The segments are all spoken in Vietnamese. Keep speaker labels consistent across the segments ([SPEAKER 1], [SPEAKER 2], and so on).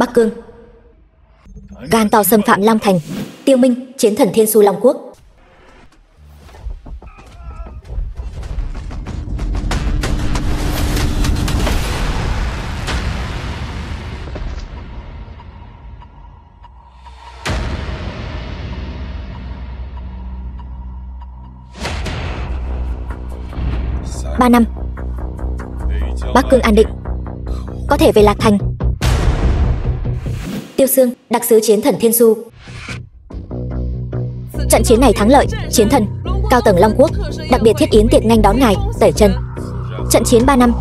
[SPEAKER 1] Bắc Cương. Gan to xâm phạm Long Thành. Tiêu Minh, chiến thần Thiên Su Long Quốc. Ba năm. Bắc Cương an định, có thể về Lạc Thành. Tiêu Xương, đặc sứ chiến thần Thiên Su. Trận chiến này thắng lợi, chiến thần, cao tầng Long Quốc đặc biệt thiết yến tiện nghênh đón ngài, tẩy chân. Trận chiến 3 năm,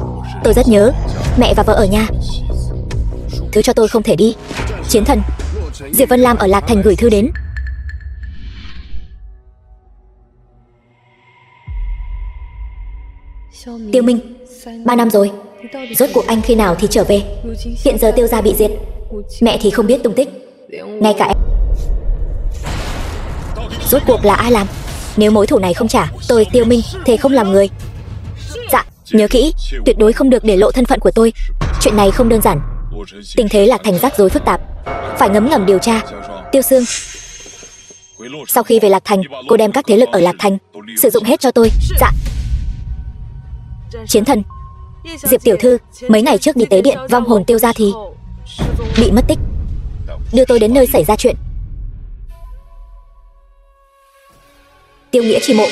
[SPEAKER 1] tôi rất nhớ, mẹ và vợ ở nhà. Thứ cho tôi không thể đi. Chiến thần, Diệp Vân Lam ở Lạc Thành gửi thư đến. Tiêu Minh, 3 năm rồi, rốt cuộc anh khi nào thì trở về? Hiện giờ Tiêu gia bị diệt, mẹ thì không biết tung tích, ngay cả em. Rốt cuộc là ai làm? Nếu mối thù này không trả, tôi Tiêu Minh thề không làm người. Dạ, nhớ kỹ, tuyệt đối không được để lộ thân phận của tôi. Chuyện này không đơn giản, tình thế Lạc Thành rắc rối phức tạp, phải ngấm ngầm điều tra. Tiêu Xương, sau khi về Lạc Thành, cô đem các thế lực ở Lạc Thành sử dụng hết cho tôi. Dạ. Chiến thần, Diệp tiểu thư mấy ngày trước đi tế điện vong hồn Tiêu gia thì bị mất tích, đưa tôi đến nơi xảy ra chuyện. Tiêu Nghĩa Chi mộ.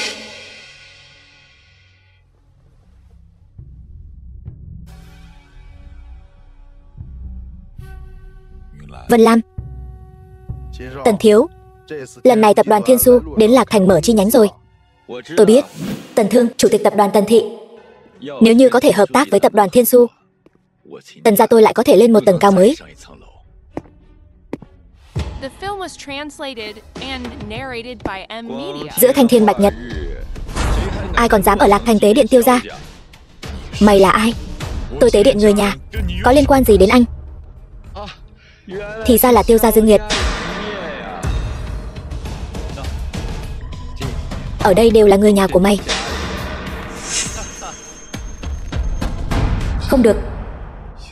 [SPEAKER 1] Vân Lam, Tần thiếu, lần này tập đoàn Thiên Su đến Lạc Thành mở chi nhánh rồi. Tôi biết, Tần Thương, chủ tịch tập đoàn Tần Thị, nếu như có thể hợp tác với tập đoàn Thiên Su, Tần gia tôi lại có thể lên một tầng cao mới. Giữa thanh thiên bạch nhật, ai còn dám ở Lạc Thành tế điện Tiêu gia? Mày là ai? Tôi tế điện người nhà, có liên quan gì đến anh? Thì ra là Tiêu gia Dương Nghiệt. Ở đây đều là người nhà của mày. Không được,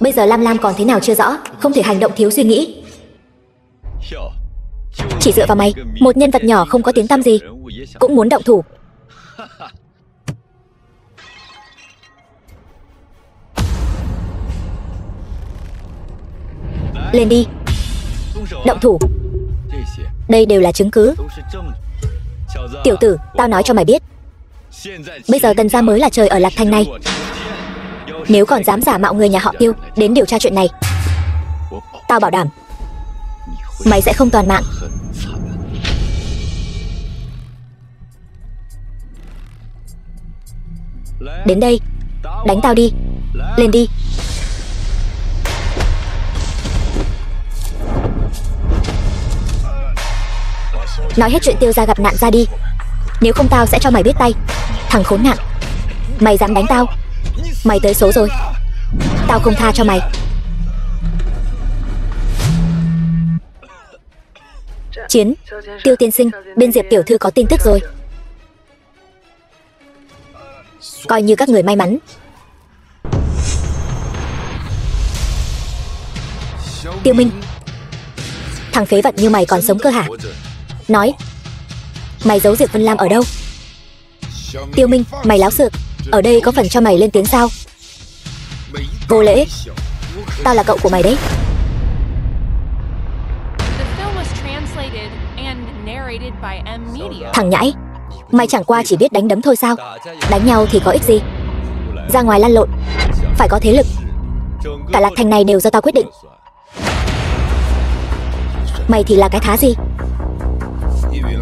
[SPEAKER 1] bây giờ Lam Lam còn thế nào chưa rõ, không thể hành động thiếu suy nghĩ. Chỉ dựa vào mày, một nhân vật nhỏ không có tiếng tăm gì, cũng muốn động thủ. Lên đi, động thủ. Đây đều là chứng cứ. Tiểu tử, tao nói cho mày biết, bây giờ Tần gia mới là trời ở Lạc Thành này. Nếu còn dám giả mạo người nhà họ Tiêu đến điều tra chuyện này, tao bảo đảm mày sẽ không toàn mạng. Đến đây, đánh tao đi. Lên đi. Nói hết chuyện Tiêu gia gặp nạn ra đi, nếu không tao sẽ cho mày biết tay. Thằng khốn nạn, mày dám đánh tao, mày tới số rồi. Tao không tha cho mày. Chiến, Tiêu tiên sinh, bên Diệp tiểu thư có tin tức rồi. Coi như các người may mắn. Tiêu Minh, thằng phế vật như mày còn sống cơ hả? Nói, mày giấu Diệp Vân Lam ở đâu? Tiêu Minh, mày láo xược, ở đây có phần cho mày lên tiếng sao? Vô lễ, tao là cậu của mày đấy. Thằng nhãi, mày chẳng qua chỉ biết đánh đấm thôi sao? Đánh nhau thì có ích gì? Ra ngoài lăn lộn, phải có thế lực. Cả Lạc Thành này đều do tao quyết định. Mày thì là cái thá gì?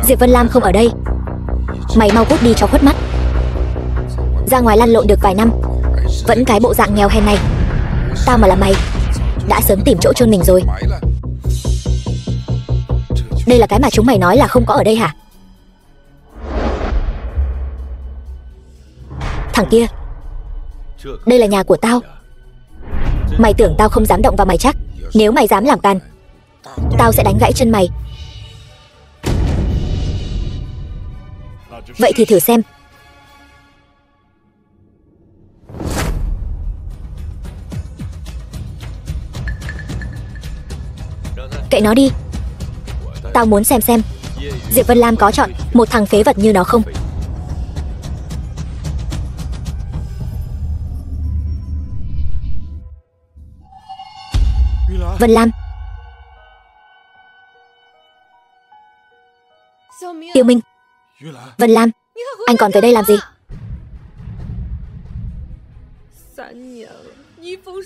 [SPEAKER 1] Diệp Vân Lam không ở đây, mày mau cút đi cho khuất mắt. Ra ngoài lăn lộn được vài năm, vẫn cái bộ dạng nghèo hèn này. Tao mà là mày, đã sớm tìm chỗ chôn mình rồi. Đây là cái mà chúng mày nói là không có ở đây hả? Thằng kia, đây là nhà của tao. Mày tưởng tao không dám động vào mày chắc? Nếu mày dám làm càn, tao sẽ đánh gãy chân mày. Vậy thì thử xem. Kệ nó đi. Tao muốn xem Diệp Vân Lam có chọn một thằng phế vật như nó không. Vân Lam. Tiêu Minh. Vân Lam, anh còn về đây làm gì?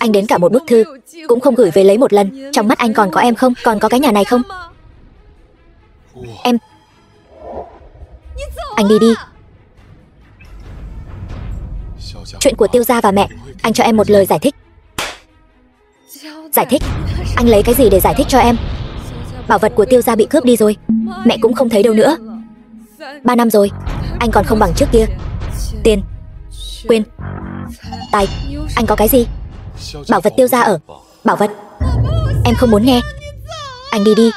[SPEAKER 1] Anh đến cả một bức thư cũng không gửi về lấy một lần. Trong mắt anh còn có em không? Còn có cái nhà này không? Em. Anh đi đi. Chuyện của Tiêu gia và mẹ, anh cho em một lời giải thích. Giải thích? Anh lấy cái gì để giải thích cho em? Bảo vật của Tiêu gia bị cướp đi rồi. Mẹ cũng không thấy đâu nữa. 3 năm rồi, anh còn không bằng trước kia. Tiền, quyền, tài, anh có cái gì? Bảo vật Tiêu gia ở. Bảo vật. Em không muốn nghe. Anh đi đi.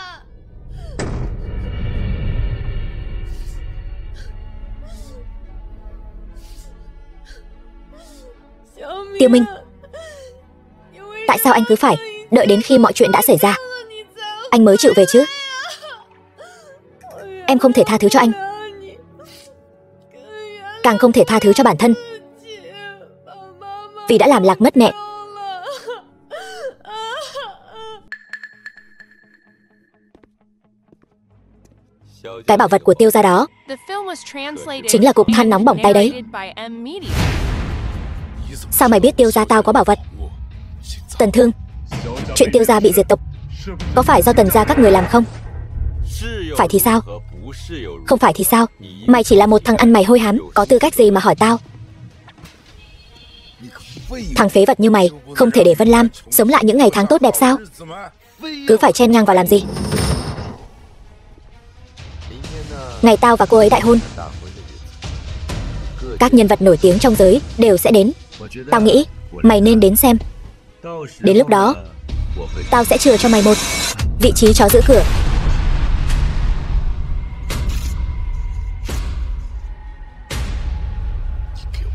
[SPEAKER 1] Tiêu Minh, tại sao anh cứ phải đợi đến khi mọi chuyện đã xảy ra anh mới chịu về chứ? Em không thể tha thứ cho anh, càng không thể tha thứ cho bản thân, vì đã làm lạc mất mẹ. Cái bảo vật của Tiêu gia đó chính là cục than nóng bỏng tay đấy. Sao mày biết Tiêu gia tao có bảo vật? Tần Thương, chuyện Tiêu gia bị diệt tộc có phải do Tần gia các người làm không? Phải thì sao? Không phải thì sao? Mày chỉ là một thằng ăn mày hôi hám, có tư cách gì mà hỏi tao? Thằng phế vật như mày không thể để Vân Lam sống lại những ngày tháng tốt đẹp sao? Cứ phải chen ngang vào làm gì? Ngày tao và cô ấy đại hôn, các nhân vật nổi tiếng trong giới đều sẽ đến. Tao nghĩ mày nên đến xem. Đến lúc đó tao sẽ chừa cho mày một vị trí chó giữ cửa.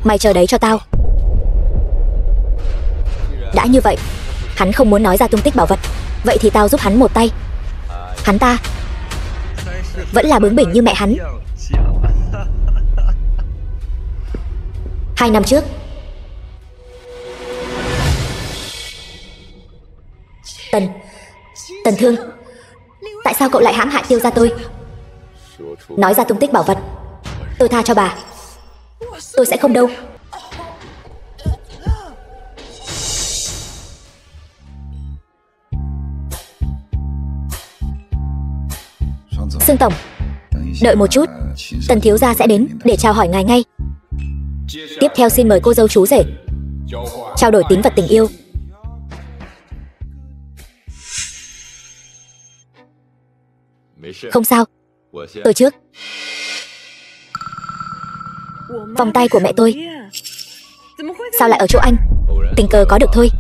[SPEAKER 1] Mày chờ đấy cho tao. Đã như vậy, hắn không muốn nói ra tung tích bảo vật, vậy thì tao giúp hắn một tay. Hắn ta vẫn là bướng bỉnh như mẹ hắn. 2 năm trước, Tần Thương, tại sao cậu lại hãm hại Tiêu gia tôi? Nói ra tung tích bảo vật, tôi tha cho bà. Tôi sẽ không đâu. Sương tổng, đợi một chút, Tần thiếu gia sẽ đến để chào hỏi ngài ngay. Tiếp theo xin mời cô dâu chú rể trao đổi tín vật tình yêu. Không sao, tôi trước. Vòng tay của mẹ tôi sao lại ở chỗ anh? Tình cờ có được thôi.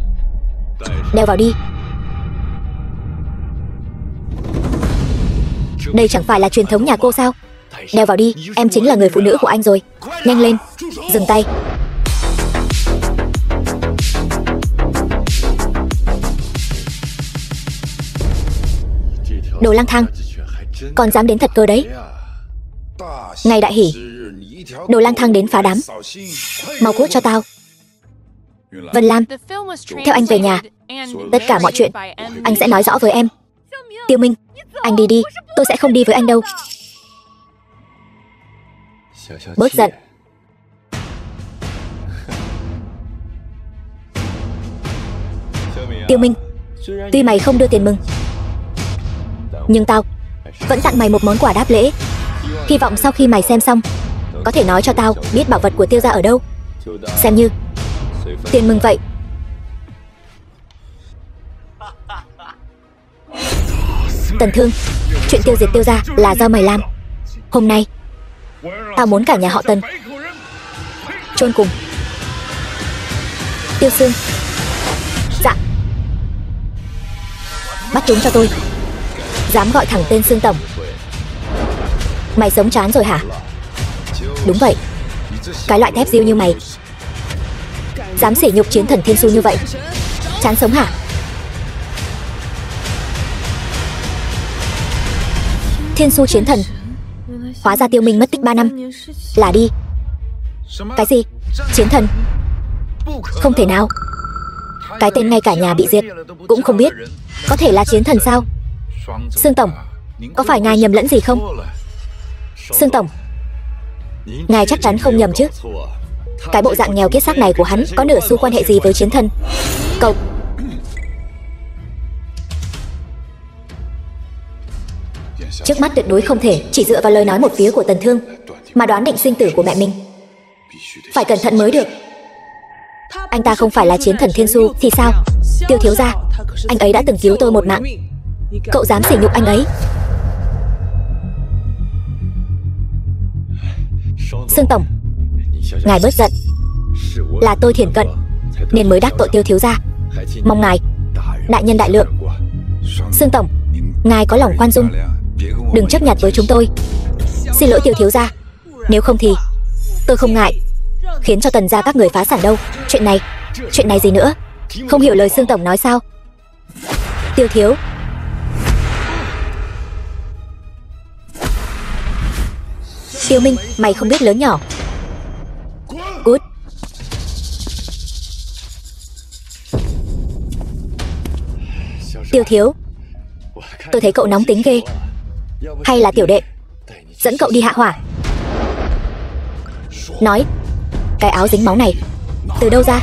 [SPEAKER 1] Đeo vào đi. Đây chẳng phải là truyền thống nhà cô sao? Đeo vào đi, em chính là người phụ nữ của anh rồi. Nhanh lên, dừng tay. Đồ lang thang, còn dám đến thật cơ đấy. Ngày đại hỷ, đồ lang thang đến phá đám. Mau cút cho tao. Vân Lam, theo anh về nhà. Tất cả mọi chuyện anh sẽ nói rõ với em. Tiêu Minh, anh đi đi, tôi sẽ không đi với anh đâu. Bớt giận. Tiêu Minh, tuy mày không đưa tiền mừng, nhưng tao vẫn tặng mày một món quà đáp lễ. Hy vọng sau khi mày xem xong có thể nói cho tao biết bảo vật của Tiêu gia ở đâu. Xem như tiền mừng vậy. Tần Thương, chuyện tiêu diệt Tiêu gia là do mày làm. Hôm nay tao muốn cả nhà họ Tần chôn cùng. Tiêu Sương. Dạ. Bắt chúng cho tôi. Dám gọi thẳng tên Sương tổng. Mày sống chán rồi hả? Đúng vậy. Cái loại thép diêu như mày dám sỉ nhục chiến thần Thiên Su như vậy, chán sống hả? Thiên Su chiến thần. Hóa ra Tiêu Minh mất tích 3 năm. Là đi. Cái gì? Chiến thần? Không thể nào. Cái tên ngay cả nhà bị diệt cũng không biết. Có thể là chiến thần sao? Sương Tổng, có phải ngài nhầm lẫn gì không? Sương Tổng, ngài chắc chắn không nhầm chứ? Cái bộ dạng nghèo kiết xác này của hắn có nửa xu quan hệ gì với chiến thần? Cậu... Trước mắt tuyệt đối không thể chỉ dựa vào lời nói một phía của Tần Thương mà đoán định sinh tử của mẹ mình. Phải cẩn thận mới được. Anh ta không phải là chiến thần Thiên Su thì sao? Tiêu thiếu gia, anh ấy đã từng cứu tôi một mạng. Cậu dám sỉ nhục anh ấy? Sương Tổng, ngài bớt giận. Là tôi thiển cận nên mới đắc tội Tiêu thiếu gia. Mong ngài đại nhân đại lượng. Sương Tổng, ngài có lòng khoan dung, đừng chấp nhặt với chúng tôi. Xin lỗi Tiêu thiếu gia. Nếu không thì tôi không ngại khiến cho Tần gia các người phá sản đâu. Chuyện này gì nữa? Không hiểu lời Sương Tổng nói sao? Tiêu thiếu. Tiêu Minh, mày không biết lớn nhỏ. Cút. Tiêu thiếu, tôi thấy cậu nóng tính ghê. Hay là tiểu đệ dẫn cậu đi hạ hỏa? Nói, cái áo dính máu này từ đâu ra?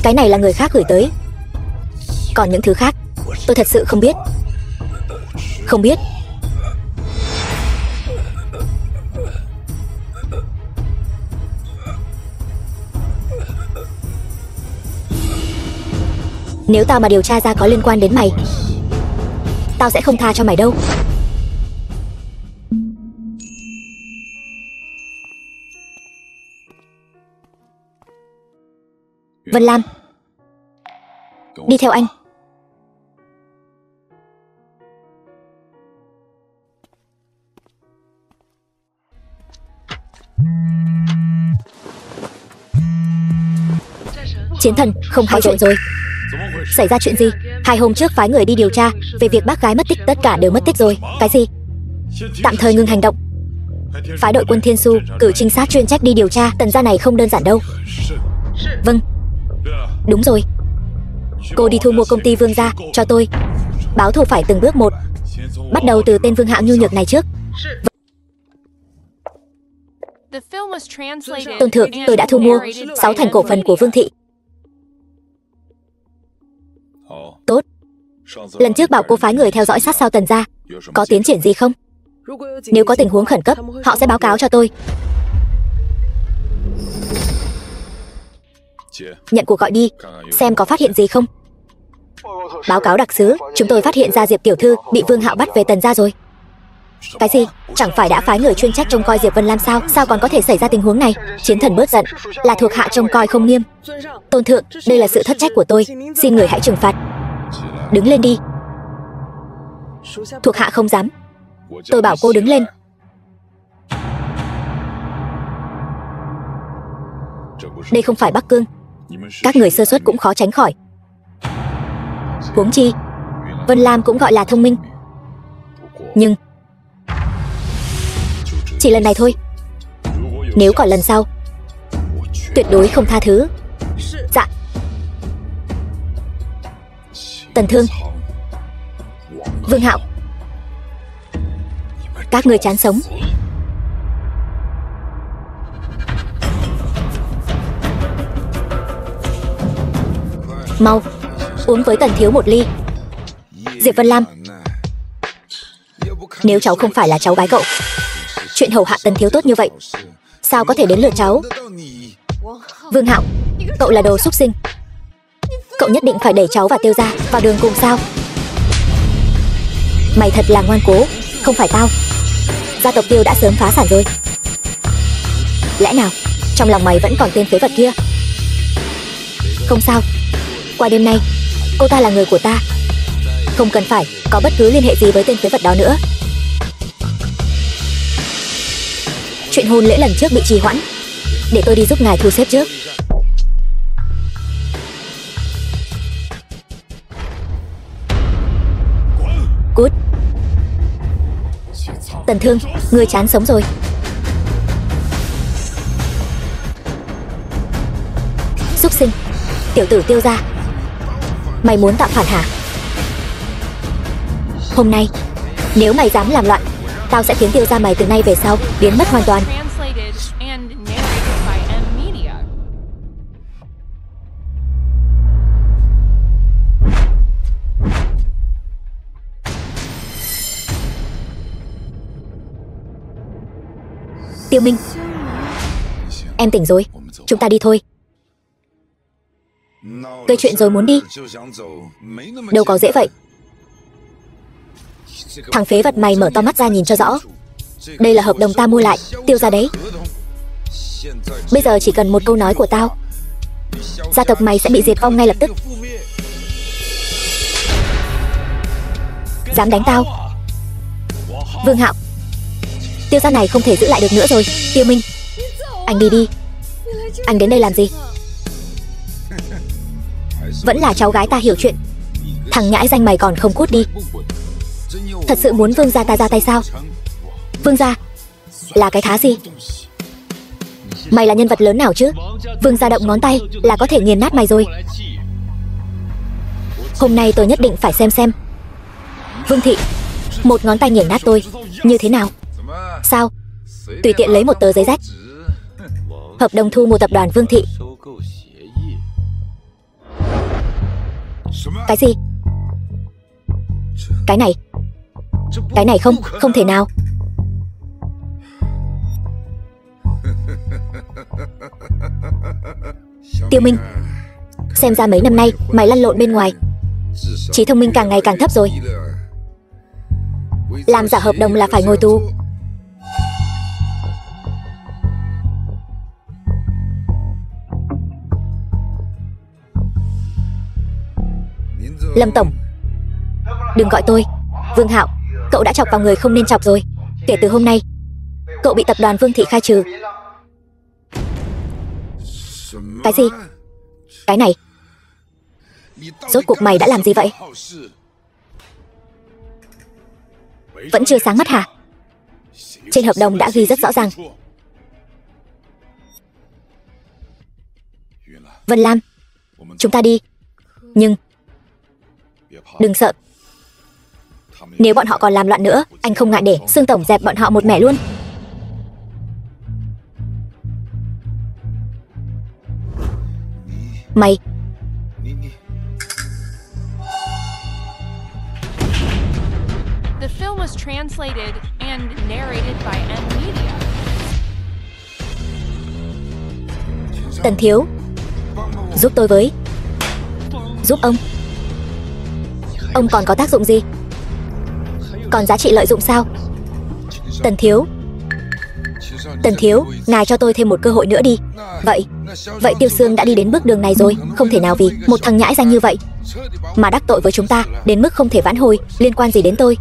[SPEAKER 1] Cái này là người khác gửi tới. Còn những thứ khác tôi thật sự không biết. Không biết. Nếu tao mà điều tra ra có liên quan đến mày, tao sẽ không tha cho mày đâu. Vân Lam, đi theo anh. Chiến thần, không hay chuyện rồi. Xảy ra chuyện gì? 2 hôm trước phái người đi điều tra về việc bác gái mất tích, tất cả đều mất tích rồi. Cái gì? Tạm thời ngừng hành động. Phái đội quân Thiên Su cử trinh sát chuyên trách đi điều tra. Tần gia này không đơn giản đâu. Vâng. Đúng rồi. Cô đi thu mua công ty Vương gia cho tôi. Báo thù phải từng bước một, bắt đầu từ tên Vương Hạo nhu nhược này trước. Tôn thượng, tôi đã thu mua 6 thành cổ phần của Vương thị. Tốt. Lần trước bảo cô phái người theo dõi sát sao Tần gia, có tiến triển gì không? Nếu có tình huống khẩn cấp, họ sẽ báo cáo cho tôi. Nhận cuộc gọi đi, xem có phát hiện gì không. Báo cáo đặc sứ, chúng tôi phát hiện ra Diệp tiểu thư bị Vương Hạo bắt về Tần gia rồi. Cái gì? Chẳng phải đã phái người chuyên trách trông coi Diệp Vân Lam sao? Sao còn có thể xảy ra tình huống này? Chiến thần bớt giận, là thuộc hạ trông coi không nghiêm. Tôn thượng, đây là sự thất trách của tôi, xin người hãy trừng phạt. Đứng lên đi. Thuộc hạ không dám. Tôi bảo cô đứng lên. Đây không phải Bắc Cương, các người sơ suất cũng khó tránh khỏi. Huống chi Vân Lam cũng gọi là thông minh. Nhưng chỉ lần này thôi. Nếu còn lần sau, tuyệt đối không tha thứ. Dạ. Tần Thương, Vương Hạo, các người chán sống. Mau uống với Tần thiếu một ly. Diệp Vân Lam, nếu cháu không phải là cháu gái cậu, chuyện hầu hạ Tần thiếu tốt như vậy, sao có thể đến lượt cháu? Vương Hạo, cậu là đồ súc sinh. Cậu nhất định phải đẩy cháu và Tiêu gia vào đường cùng sao? Mày thật là ngoan cố. Không phải tao, gia tộc Tiêu đã sớm phá sản rồi. Lẽ nào trong lòng mày vẫn còn tên phế vật kia? Không sao, qua đêm nay cô ta là người của ta, không cần phải có bất cứ liên hệ gì với tên phế vật đó nữa. Chuyện hôn lễ lần trước bị trì hoãn, để tôi đi giúp ngài thu xếp trước. Cút. Tần Thương, ngươi chán sống rồi. Súc sinh, tiểu tử Tiêu gia, mày muốn tạo phản hả? Hôm nay, nếu mày dám làm loạn, tao sẽ khiến Tiêu gia mày từ nay về sau biến mất hoàn toàn. Tiêu Minh, em tỉnh rồi, chúng ta đi thôi. Gây chuyện rồi muốn đi? Đâu có dễ vậy. Thằng phế vật mày mở to mắt ra nhìn cho rõ. Đây là hợp đồng ta mua lại Tiêu gia đấy. Bây giờ chỉ cần một câu nói của tao, gia tộc mày sẽ bị diệt vong ngay lập tức. Dám đánh tao? Vương Hạo, Tiêu gia này không thể giữ lại được nữa rồi. Tiêu Minh, anh đi đi. Anh đến đây làm gì? Vẫn là cháu gái ta hiểu chuyện. Thằng nhãi danh mày còn không cút đi. Thật sự muốn Vương gia ta ra tay sao? Vương gia là cái thá gì? Mày là nhân vật lớn nào chứ? Vương gia động ngón tay là có thể nghiền nát mày rồi. Hôm nay tôi nhất định phải xem Vương thị một ngón tay nghiền nát tôi như thế nào. Sao? Tùy tiện lấy một tờ giấy rách. Hợp đồng thu mua tập đoàn Vương thị. Cái gì? Cái này không thể nào. Tiêu Minh, xem ra mấy năm nay mày lăn lộn bên ngoài, trí thông minh càng ngày càng thấp rồi. Làm giả hợp đồng là phải ngồi tù. Lâm tổng, đừng gọi tôi Vương Hạo. Cậu đã chọc vào người không nên chọc rồi. Kể từ hôm nay, cậu bị tập đoàn Vương thị khai trừ. Cái gì? Cái này, rốt cuộc mày đã làm gì vậy? Vẫn chưa sáng mắt hả? Trên hợp đồng đã ghi rất rõ ràng. Vân Lam, chúng ta đi. Nhưng đừng sợ. Nếu bọn họ còn làm loạn nữa, anh không ngại để Sương tổng dẹp bọn họ một mẻ luôn. Mày.
[SPEAKER 2] The film was translated and narrated by M Media.
[SPEAKER 1] Tần thiếu, giúp tôi với. Giúp ông? Ông còn có tác dụng gì? Còn giá trị lợi dụng sao? Tần thiếu, ngài cho tôi thêm một cơ hội nữa đi. Vậy Tiêu Sương đã đi đến bước đường này rồi, không thể nào vì một thằng nhãi danh như vậy mà đắc tội với chúng ta đến mức không thể vãn hồi. Liên quan gì đến tôi?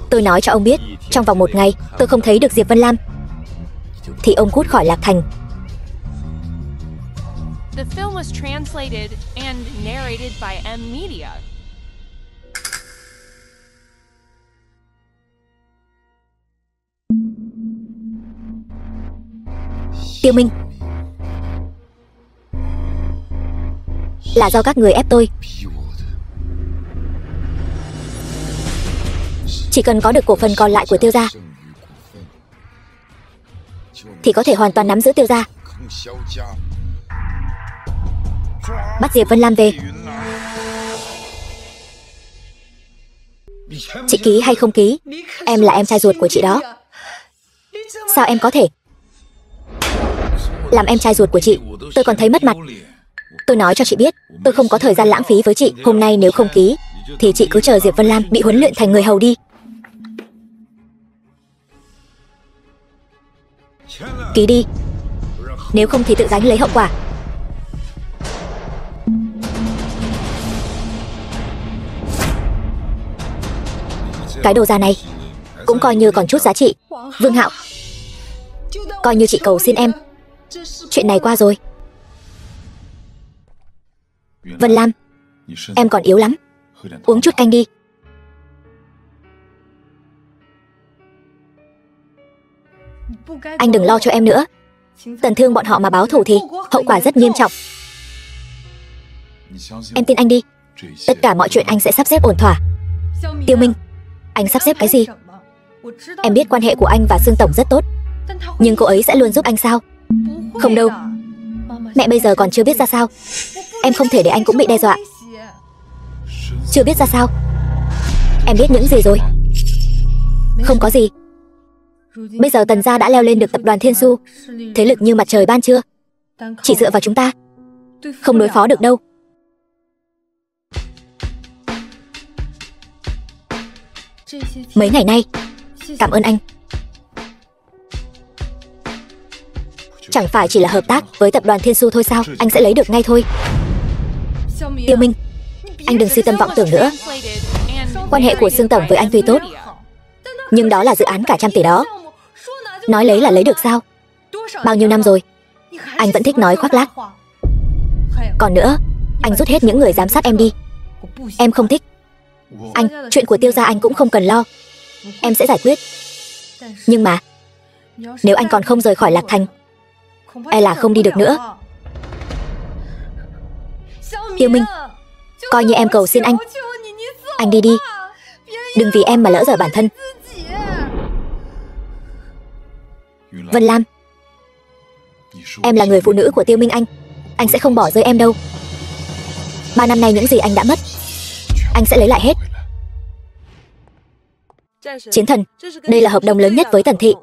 [SPEAKER 1] Tôi nói cho ông biết, trong vòng 1 ngày tôi không thấy được Diệp Vân Lam thì ông cút khỏi Lạc Thành.
[SPEAKER 2] The film was translated and narrated by M Media.
[SPEAKER 1] Tiêu Minh, là do các người ép tôi. Chỉ cần có được cổ phần còn lại của Tiêu gia thì có thể hoàn toàn nắm giữ Tiêu gia. Bắt Diệp Vân Lam về. Chị ký hay không ký? Em là em trai ruột của chị đó. Sao em có thể làm em trai ruột của chị? Tôi còn thấy mất mặt. Tôi nói cho chị biết, tôi không có thời gian lãng phí với chị. Hôm nay nếu không ký thì chị cứ chờ Diệp Vân Lam bị huấn luyện thành người hầu đi. Ký đi, nếu không thì tự gánh lấy hậu quả. Cái đồ già này cũng coi như còn chút giá trị. Vương Hạo, coi như chị cầu xin em, chuyện này qua rồi. Vân Lam, em còn yếu lắm, uống chút canh đi. Anh đừng lo cho em nữa. Tần Thương bọn họ mà báo thù thì hậu quả rất nghiêm trọng. Em tin anh đi. Tất cả mọi chuyện anh sẽ sắp xếp ổn thỏa. Tiêu Minh, anh sắp xếp cái gì? Em biết quan hệ của anh và Sương Tổng rất tốt, nhưng cô ấy sẽ luôn giúp anh sao? Không đâu. Mẹ bây giờ còn chưa biết ra sao. Em không thể để anh cũng bị đe dọa. Chưa biết ra sao? Em biết những gì rồi? Không có gì. Bây giờ Tần gia đã leo lên được tập đoàn Thiên Su, thế lực như mặt trời ban trưa. Chỉ dựa vào chúng ta không đối phó được đâu. Mấy ngày nay, cảm ơn anh. Chẳng phải chỉ là hợp tác với tập đoàn Thiên Su thôi sao? Anh sẽ lấy được ngay thôi. Tiêu Minh, anh đừng suy tâm vọng tưởng nữa. Quan hệ của Sương Tổng với anh tuy tốt, nhưng đó là dự án cả 100 tỷ đó. Nói lấy là lấy được sao? Bao nhiêu năm rồi, anh vẫn thích nói khoác lác. Còn nữa, anh rút hết những người giám sát em đi. Em không thích. Anh, chuyện của Tiêu gia anh cũng không cần lo. Em sẽ giải quyết. Nhưng mà, nếu anh còn không rời khỏi Lạc Thành, e là không đi được nữa. Tiêu Minh, coi như em cầu xin anh. Anh đi đi. Đừng vì em mà lỡ dở bản thân. Vân Lam, em là người phụ nữ của Tiêu Minh anh sẽ không bỏ rơi em đâu. 3 năm nay những gì anh đã mất, anh sẽ lấy lại hết. Chiến thần, đây là hợp đồng lớn nhất với Tần thị,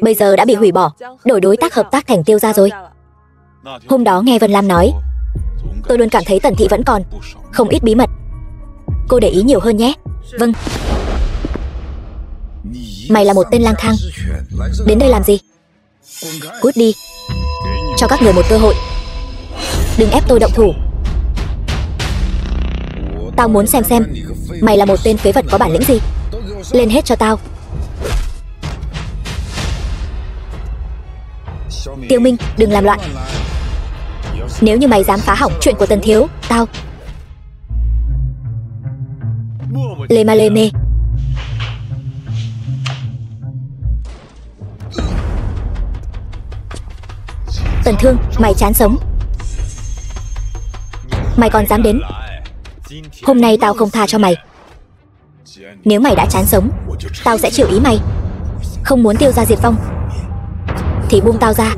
[SPEAKER 1] bây giờ đã bị hủy bỏ, đổi đối tác hợp tác thành Tiêu gia rồi. Hôm đó nghe Vân Lam nói, tôi luôn cảm thấy Tần thị vẫn còn không ít bí mật. Cô để ý nhiều hơn nhé. Vâng. Mày là một tên lang thang, đến đây làm gì? Cút đi. Cho các người một cơ hội. Đừng ép tôi động thủ. Tao muốn xem mày là một tên phế vật có bản lĩnh gì. Lên hết cho tao. Tiêu Minh, đừng làm loạn. Nếu như mày dám phá hỏng chuyện của Tần thiếu, tao lê ma lê mê. Tần Thương, mày chán sống. Mày còn dám đến. Hôm nay tao không tha cho mày. Nếu mày đã chán sống, tao sẽ chịu ý mày. Không muốn Tiêu gia diệt vong thì buông tao ra.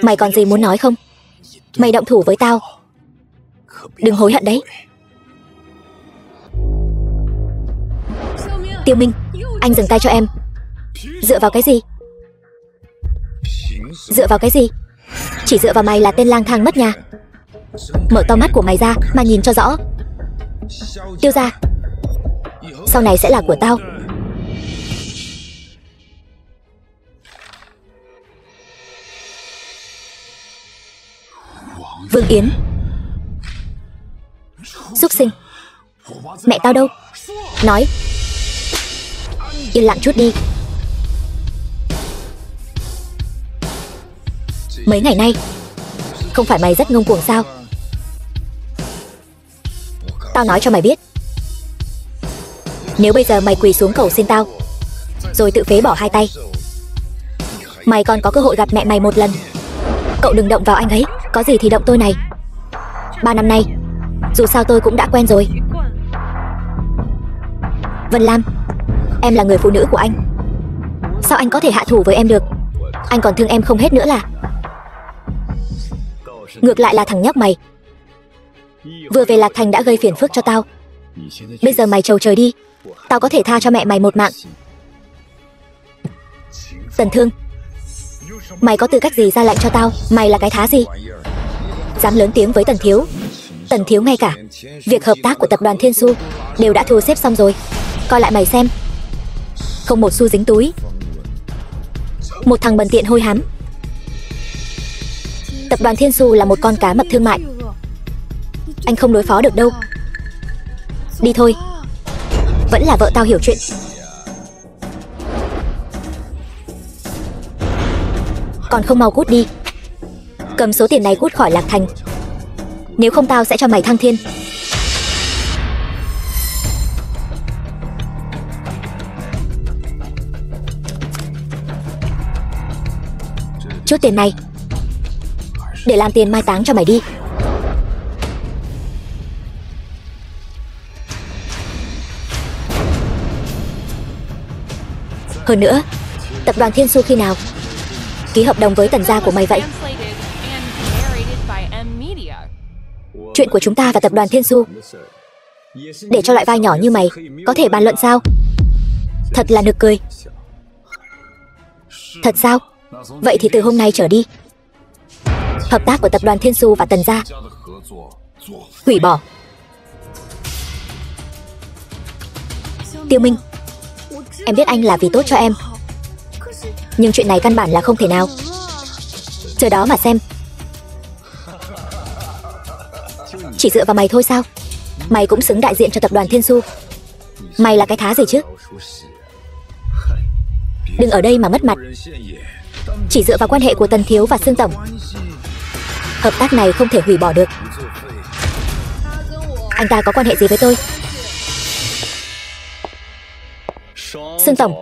[SPEAKER 1] Mày còn gì muốn nói không? Mày động thủ với tao, đừng hối hận đấy. Tiêu Minh, anh dừng tay cho em. Dựa vào cái gì? Dựa vào cái gì? Chỉ dựa vào mày là tên lang thang mất nhà. Mở to mắt của mày ra mà nhìn cho rõ. Tiêu gia sau này sẽ là của tao. Vương Yến, súc sinh. Mẹ tao đâu? Nói. Yên lặng chút đi. Mấy ngày nay, không phải mày rất ngông cuồng sao? Tao nói cho mày biết, nếu bây giờ mày quỳ xuống cầu xin tao, rồi tự phế bỏ 2 tay, mày còn có cơ hội gặp mẹ mày một lần. Cậu đừng động vào anh ấy. Có gì thì động tôi này. 3 năm nay, dù sao tôi cũng đã quen rồi. Vân Lam, em là người phụ nữ của anh. Sao anh có thể hạ thủ với em được? Anh còn thương em không hết nữa là. Ngược lại là thằng nhóc mày, vừa về Lạc Thành đã gây phiền phức cho tao. Bây giờ mày trầu trời đi, tao có thể tha cho mẹ mày một mạng. Tần Thương, mày có tư cách gì ra lệnh cho tao? Mày là cái thá gì? Dám lớn tiếng với Tần thiếu. Tần thiếu ngay cả việc hợp tác của tập đoàn Thiên Su đều đã thu xếp xong rồi. Coi lại mày xem, không một xu dính túi. Một thằng bần tiện hôi hám. Tập đoàn Thiên Su là một con cá mập thương mại, anh không đối phó được đâu. Đi thôi. Vẫn là vợ tao hiểu chuyện. Còn không mau cút đi. Cầm số tiền này cút khỏi Lạc Thành, nếu không tao sẽ cho mày thăng thiên. Chút tiền này để làm tiền mai táng cho mày đi. Hơn nữa, tập đoàn Thiên Su khi nào ký hợp đồng với Tần gia của mày vậy?
[SPEAKER 2] Translated and narrated by M Media.
[SPEAKER 1] Chuyện của chúng ta và tập đoàn Thiên Su để cho loại vai nhỏ như mày có thể bàn luận sao? Thật là nực cười. Thật sao? Vậy thì từ hôm nay trở đi, hợp tác của tập đoàn Thiên Su và Tần gia hủy bỏ. Tiêu Minh, em biết anh là vì tốt cho em, nhưng chuyện này căn bản là không thể nào. Chờ đó mà xem. Chỉ dựa vào mày thôi sao? Mày cũng xứng đại diện cho tập đoàn Thiên Su. Mày là cái thá gì chứ? Đừng ở đây mà mất mặt. Chỉ dựa vào quan hệ của Tần thiếu và Sương tổng, hợp tác này không thể hủy bỏ được. Anh ta có quan hệ gì với tôi? Sương tổng,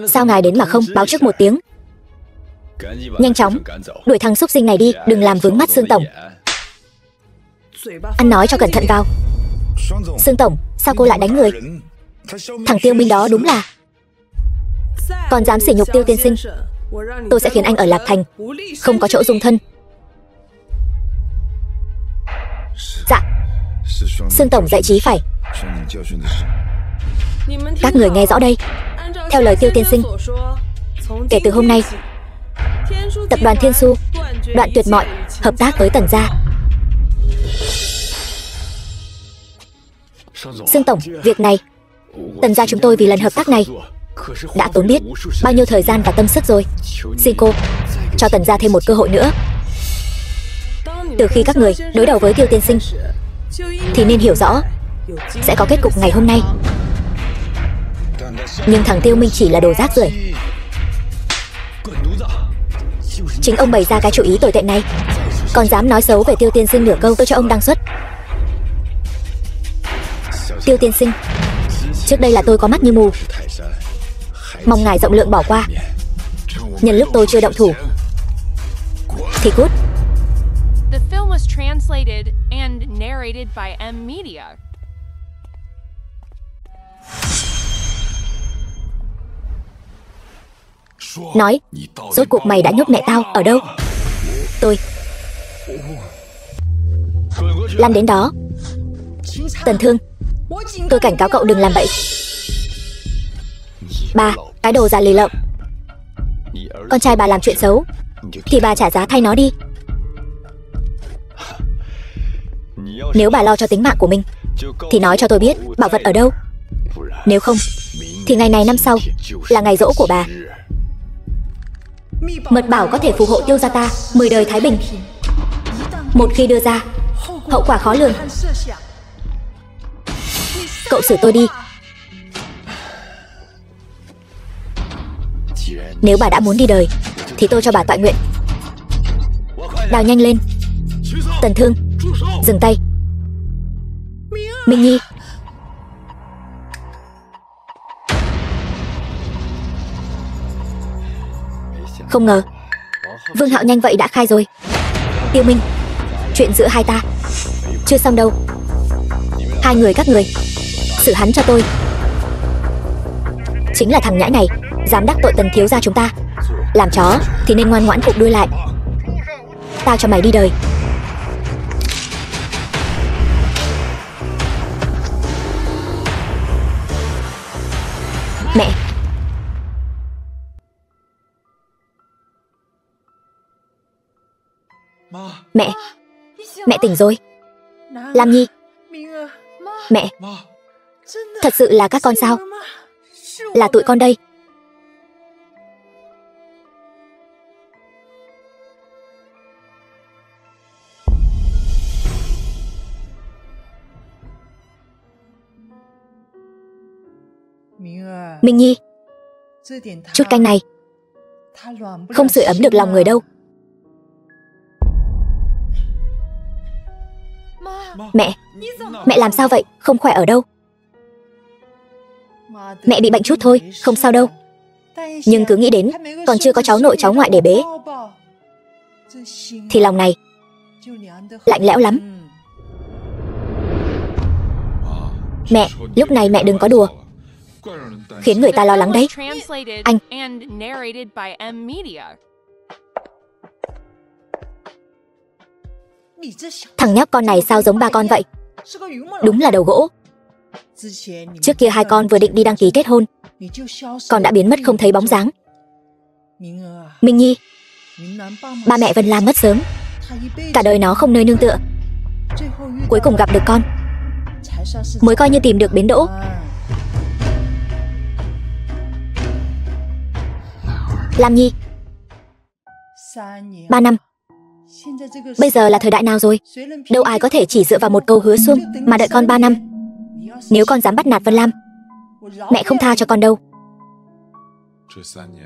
[SPEAKER 1] sao ngài đến mà không báo trước một tiếng? Nhanh chóng đuổi thằng xúc sinh này đi, đừng làm vướng mắt Sương tổng. Ăn nói cho cẩn thận vào. Sương tổng, sao cô lại đánh người? Thằng Tiêu Minh đó đúng là còn dám sỉ nhục Tiêu tiên sinh. Tôi sẽ khiến anh ở Lạc Thành không có chỗ dung thân. Dạ, Sương tổng dạy trí phải. Các người nghe rõ đây. Theo lời Tiêu tiên sinh, kể từ hôm nay, tập đoàn Thiên Su đoạn tuyệt mọi hợp tác với Tần gia. Sương tổng, việc này Tần gia chúng tôi vì lần hợp tác này đã tốn biết bao nhiêu thời gian và tâm sức rồi. Xin cô cho Tần gia thêm một cơ hội nữa. Từ khi các người đối đầu với Tiêu tiên sinh thì nên hiểu rõ sẽ có kết cục ngày hôm nay. Nhưng thằng Tiêu Minh chỉ là đồ rác rưởi. Chính ông bày ra cái chủ ý tồi tệ này, còn dám nói xấu về Tiêu tiên sinh nửa câu tôi cho ông đăng xuất. Tiêu tiên sinh, trước đây là tôi có mắt như mù, mong ngài rộng lượng bỏ qua. Nhân lúc tôi chưa động thủ thì cút.
[SPEAKER 2] The film was translated and narrated by M Media.
[SPEAKER 1] Nói, rốt cuộc mày đã nhốt mẹ tao ở đâu? Tôi lăn đến đó. Tần Thương, tôi cảnh cáo cậu đừng làm bậy. Bà, cái đồ già lì lợm. Con trai bà làm chuyện xấu thì bà trả giá thay nó đi. Nếu bà lo cho tính mạng của mình thì nói cho tôi biết bảo vật ở đâu. Nếu không thì ngày này năm sau là ngày giỗ của bà. Mật bảo có thể phù hộ Tiêu gia ta 10 đời thái bình. Một khi đưa ra, hậu quả khó lường. Cậu xử tôi đi. Nếu bà đã muốn đi đời thì tôi cho bà tọa nguyện. Đào nhanh lên. Tần Thương, dừng tay. Minh Nhi. Không ngờ Vương Hạo nhanh vậy đã khai rồi. Tiêu Minh, chuyện giữa hai ta chưa xong đâu. Hai người các người xử hắn cho tôi. Chính là thằng nhãi này dám đắc tội Tần thiếu gia chúng ta. Làm chó thì nên ngoan ngoãn cụp đuôi lại. Tao cho mày đi đời. Mẹ. Mẹ. Mẹ tỉnh rồi. Lam Nhi. Mẹ. Thật sự là các con sao? Là tụi con đây. Minh Nhi, chút canh này không sưởi ấm được lòng người đâu. Mẹ, mẹ làm sao vậy? Không khỏe ở đâu? Mẹ bị bệnh chút thôi, không sao đâu. Nhưng cứ nghĩ đến còn chưa có cháu nội cháu ngoại để bế thì lòng này lạnh lẽo lắm. Mẹ, lúc này mẹ đừng có đùa, khiến người ta lo lắng đấy. Anh, thằng nhóc con này sao giống ba con vậy? Đúng là đầu gỗ. Trước kia hai con vừa định đi đăng ký kết hôn, con đã biến mất không thấy bóng dáng. Minh Nhi, ba mẹ Vân Lam mất sớm, cả đời nó không nơi nương tựa, cuối cùng gặp được con mới coi như tìm được bến đỗ. Lam Nhi, 3 năm. Bây giờ là thời đại nào rồi? Đâu ai có thể chỉ dựa vào một câu hứa suông mà đợi con 3 năm. Nếu con dám bắt nạt Vân Lam, mẹ không tha cho con đâu.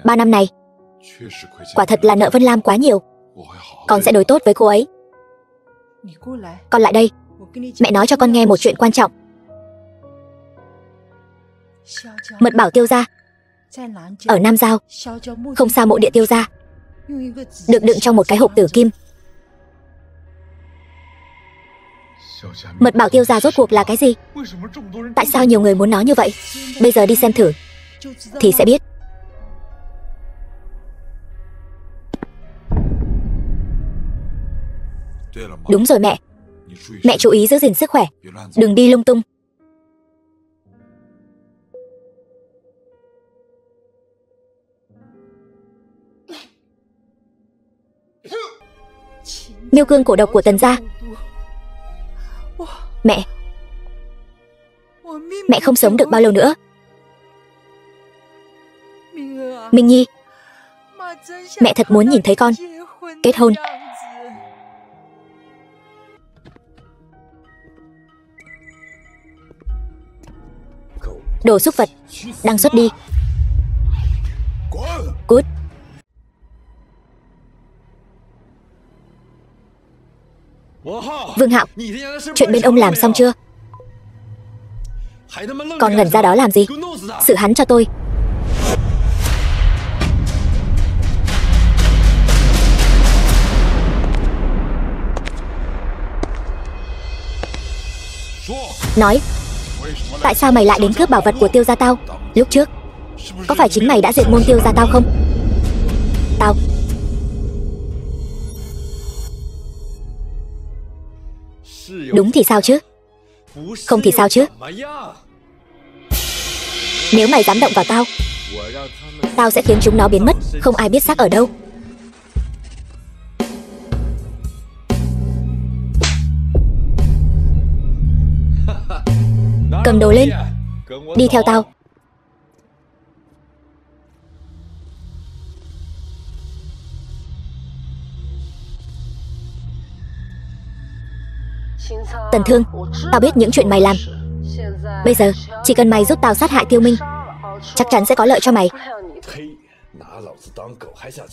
[SPEAKER 1] 3 năm này quả thật là nợ Vân Lam quá nhiều. Con sẽ đối tốt với cô ấy. Con lại đây, mẹ nói cho con nghe một chuyện quan trọng. Mật bảo Tiêu gia ở Nam Giao, không xa mộ địa Tiêu gia, được đựng trong một cái hộp tử kim. Mật bảo Tiêu gia rốt cuộc là cái gì? Tại sao nhiều người muốn nó như vậy? Bây giờ đi xem thử thì sẽ biết. Đúng rồi mẹ. Mẹ chú ý giữ gìn sức khỏe, đừng đi lung tung. Miêu cương cổ độc của Tần gia. Mẹ không sống được bao lâu nữa. Minh Nhi, mẹ thật muốn nhìn thấy con kết hôn. Đồ súc vật, đăng xuất đi. Cút. Vương Hạo, chuyện bên ông làm xong chưa? Còn ngẩn ra đó làm gì? Xử hắn cho tôi. Nói, tại sao mày lại đến cướp bảo vật của Tiêu gia tao? Lúc trước, có phải chính mày đã diệt môn Tiêu gia tao không? Tao đúng thì sao chứ? Không thì sao chứ? Nếu mày dám động vào tao, tao sẽ khiến chúng nó biến mất, không ai biết xác ở đâu. Cầm đồ lên, đi theo tao. Tần Thương, tao biết những chuyện mày làm. Bây giờ, chỉ cần mày giúp tao sát hại Tiêu Minh, chắc chắn sẽ có lợi cho mày.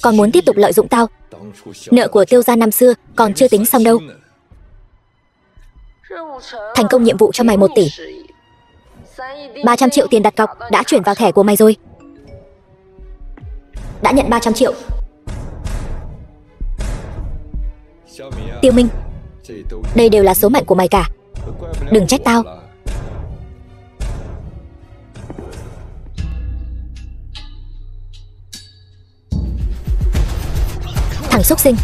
[SPEAKER 1] Còn muốn tiếp tục lợi dụng tao? Nợ của Tiêu gia năm xưa còn chưa tính xong đâu. Thành công nhiệm vụ cho mày 1 tỷ. 300 triệu tiền đặt cọc đã chuyển vào thẻ của mày rồi. Đã nhận 300 triệu. Tiêu Minh, đây đều là số mệnh của mày cả. Đừng trách tao. Thằng xúc sinh,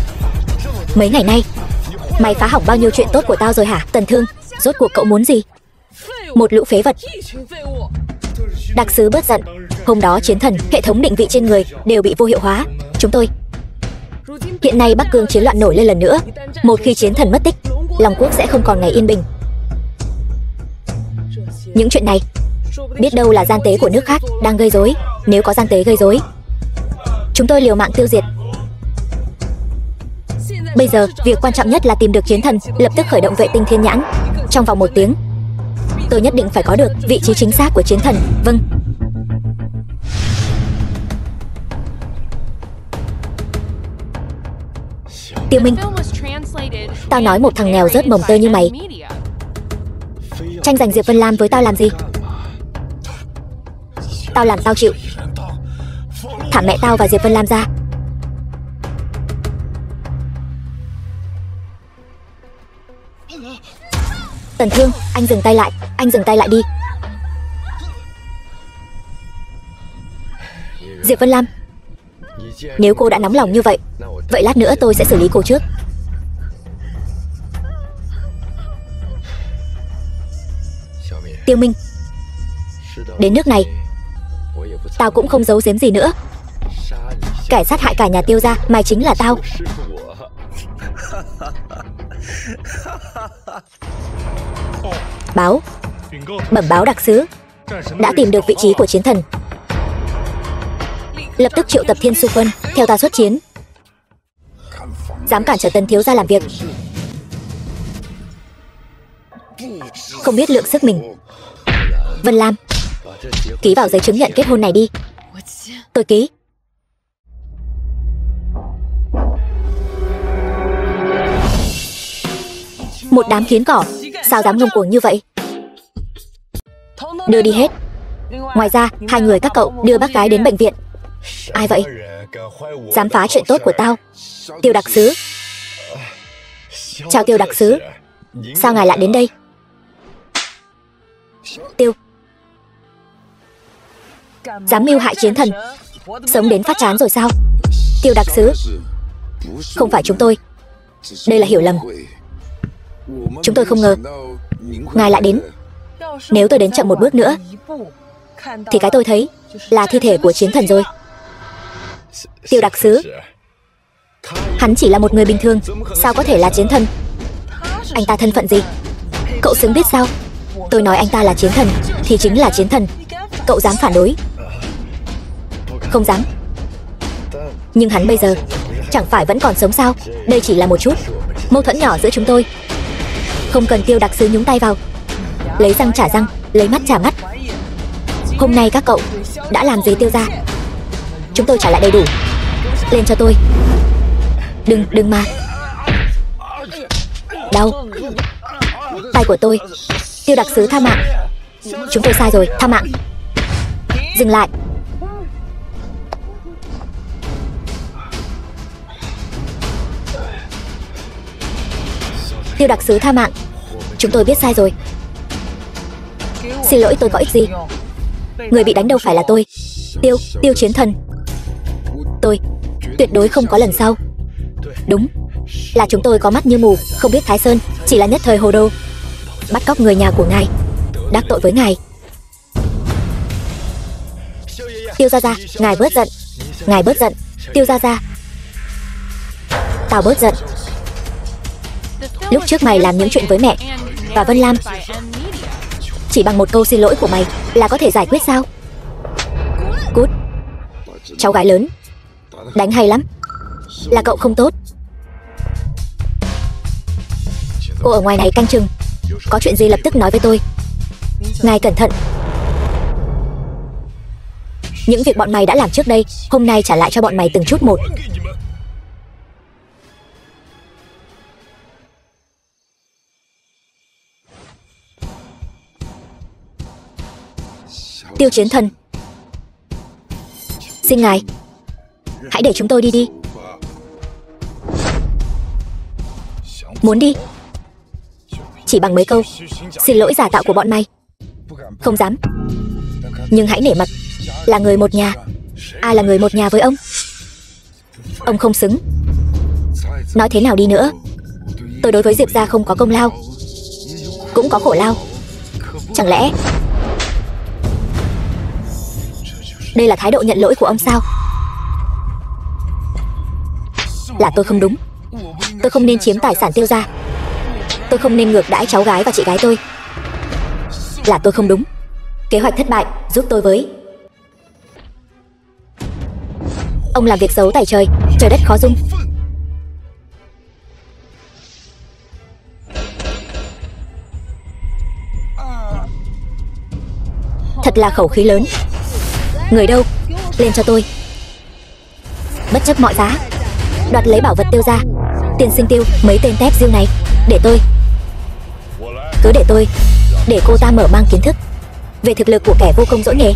[SPEAKER 1] mấy ngày nay mày phá hỏng bao nhiêu chuyện tốt của tao rồi hả? Tần Thương, rốt cuộc cậu muốn gì? Một lũ phế vật. Đặc sứ bớt giận. Hôm đó chiến thần, hệ thống định vị trên người đều bị vô hiệu hóa. Chúng tôi hiện nay Bắc Cương chiến loạn nổi lên lần nữa. Một khi chiến thần mất tích, Long Quốc sẽ không còn ngày yên bình. Những chuyện này biết đâu là gian tế của nước khác đang gây rối. Nếu có gian tế gây rối, chúng tôi liều mạng tiêu diệt. Bây giờ, việc quan trọng nhất là tìm được chiến thần, lập tức khởi động vệ tinh thiên nhãn. Trong vòng 1 tiếng, tôi nhất định phải có được vị trí chính xác của chiến thần. Vâng. Tiêu Minh, tao nói một thằng nghèo rớt mồng tơi như mày tranh giành Diệp Vân Lam với tao làm gì? Tao làm tao chịu. thả mẹ tao và Diệp Vân Lam ra. Tần Thương, anh dừng tay lại, anh dừng tay lại đi. Diệp Vân Lam, nếu cô đã nóng lòng như vậy, vậy lát nữa tôi sẽ xử lý cô trước. Tiêu Minh, đến nước này tao cũng không giấu giếm gì nữa. Kẻ sát hại cả nhà Tiêu gia, mày chính là tao. Báo, bẩm báo đặc sứ, đã tìm được vị trí của chiến thần. Lập tức triệu tập Thiên Su Quân theo ta xuất chiến. Dám cản trở Tần thiếu gia làm việc, không biết lượng sức mình. Vân Lam, ký vào giấy chứng nhận kết hôn này đi. Tôi ký. Một đám kiến cỏ, sao dám ngông cuồng như vậy? Đưa đi hết. Ngoài ra, 2 người các cậu đưa bác gái đến bệnh viện. Ai vậy? Dám phá chuyện tốt của tao? Tiêu đặc sứ. Chào Tiêu đặc sứ, sao ngài lại đến đây? Tiêu, dám mưu hại chiến thần, sống đến phát chán rồi sao? Tiêu đặc sứ, không phải chúng tôi, đây là hiểu lầm. Chúng tôi không ngờ ngài lại đến. Nếu tôi đến chậm một bước nữa thì cái tôi thấy là thi thể của chiến thần rồi. Tiêu đặc sứ, hắn chỉ là một người bình thường, sao có thể là chiến thần? Anh ta thân phận gì? Cậu xứng biết sao? Tôi nói anh ta là chiến thần thì chính là chiến thần. Cậu dám phản đối? Không dám. Nhưng hắn bây giờ chẳng phải vẫn còn sống sao? Đây chỉ là một chút mâu thuẫn nhỏ giữa chúng tôi, không cần Tiêu đặc sứ nhúng tay vào. Lấy răng trả răng, lấy mắt trả mắt. Hôm nay các cậu đã làm gì Tiêu gia? Chúng tôi trả lại đầy đủ. Lên cho tôi. Đừng mà. Đau. Tay của tôi. Tiêu đặc sứ tha mạng. Chúng tôi sai rồi, tha mạng. Dừng lại. Tiêu đặc sứ tha mạng. Chúng tôi biết sai rồi. Xin lỗi, tôi có ích gì? Người bị đánh đâu phải là tôi. Tiêu chiến thần. Tôi tuyệt đối không có lần sau. Đúng, là chúng tôi có mắt như mù, không biết Thái Sơn chỉ là nhất thời hồ đồ, bắt cóc người nhà của ngài, đắc tội với ngài. Tiêu gia gia, ngài bớt giận. Ngài bớt giận. Tiêu gia gia, tao bớt giận. Lúc trước mày làm những chuyện với mẹ và Vân Lam, chỉ bằng một câu xin lỗi của mày là có thể giải quyết sao? Cút. Cháu gái lớn, đánh hay lắm. Là cậu không tốt. Cô ở ngoài này canh chừng, có chuyện gì lập tức nói với tôi. Ngài cẩn thận. Những việc bọn mày đã làm trước đây, hôm nay trả lại cho bọn mày từng chút một. Tiêu chiến thần, xin ngài, hãy để chúng tôi đi đi. Muốn đi? Chỉ bằng mấy câu xin lỗi giả tạo của bọn mày? Không dám. Nhưng hãy nể mặt, là người một nhà. Ai là người một nhà với ông? Ông không xứng. Nói thế nào đi nữa, tôi đối với Diệp gia không có công lao, cũng có khổ lao. Chẳng lẽ đây là thái độ nhận lỗi của ông sao? Là tôi không đúng. Tôi không nên chiếm tài sản Tiêu gia. Tôi không nên ngược đãi cháu gái và chị gái tôi. Là tôi không đúng. Kế hoạch thất bại, giúp tôi với. Ông làm việc giấu tài trời, trời đất khó dung. Thật là khẩu khí lớn. Người đâu? Lên cho tôi. Bất chấp mọi giá đoạt lấy bảo vật Tiêu gia. Tiên sinh Tiêu, mấy tên tép diêu này, để tôi. Cứ để tôi, để cô ta mở mang kiến thức về thực lực của kẻ vô công dỗi nghề.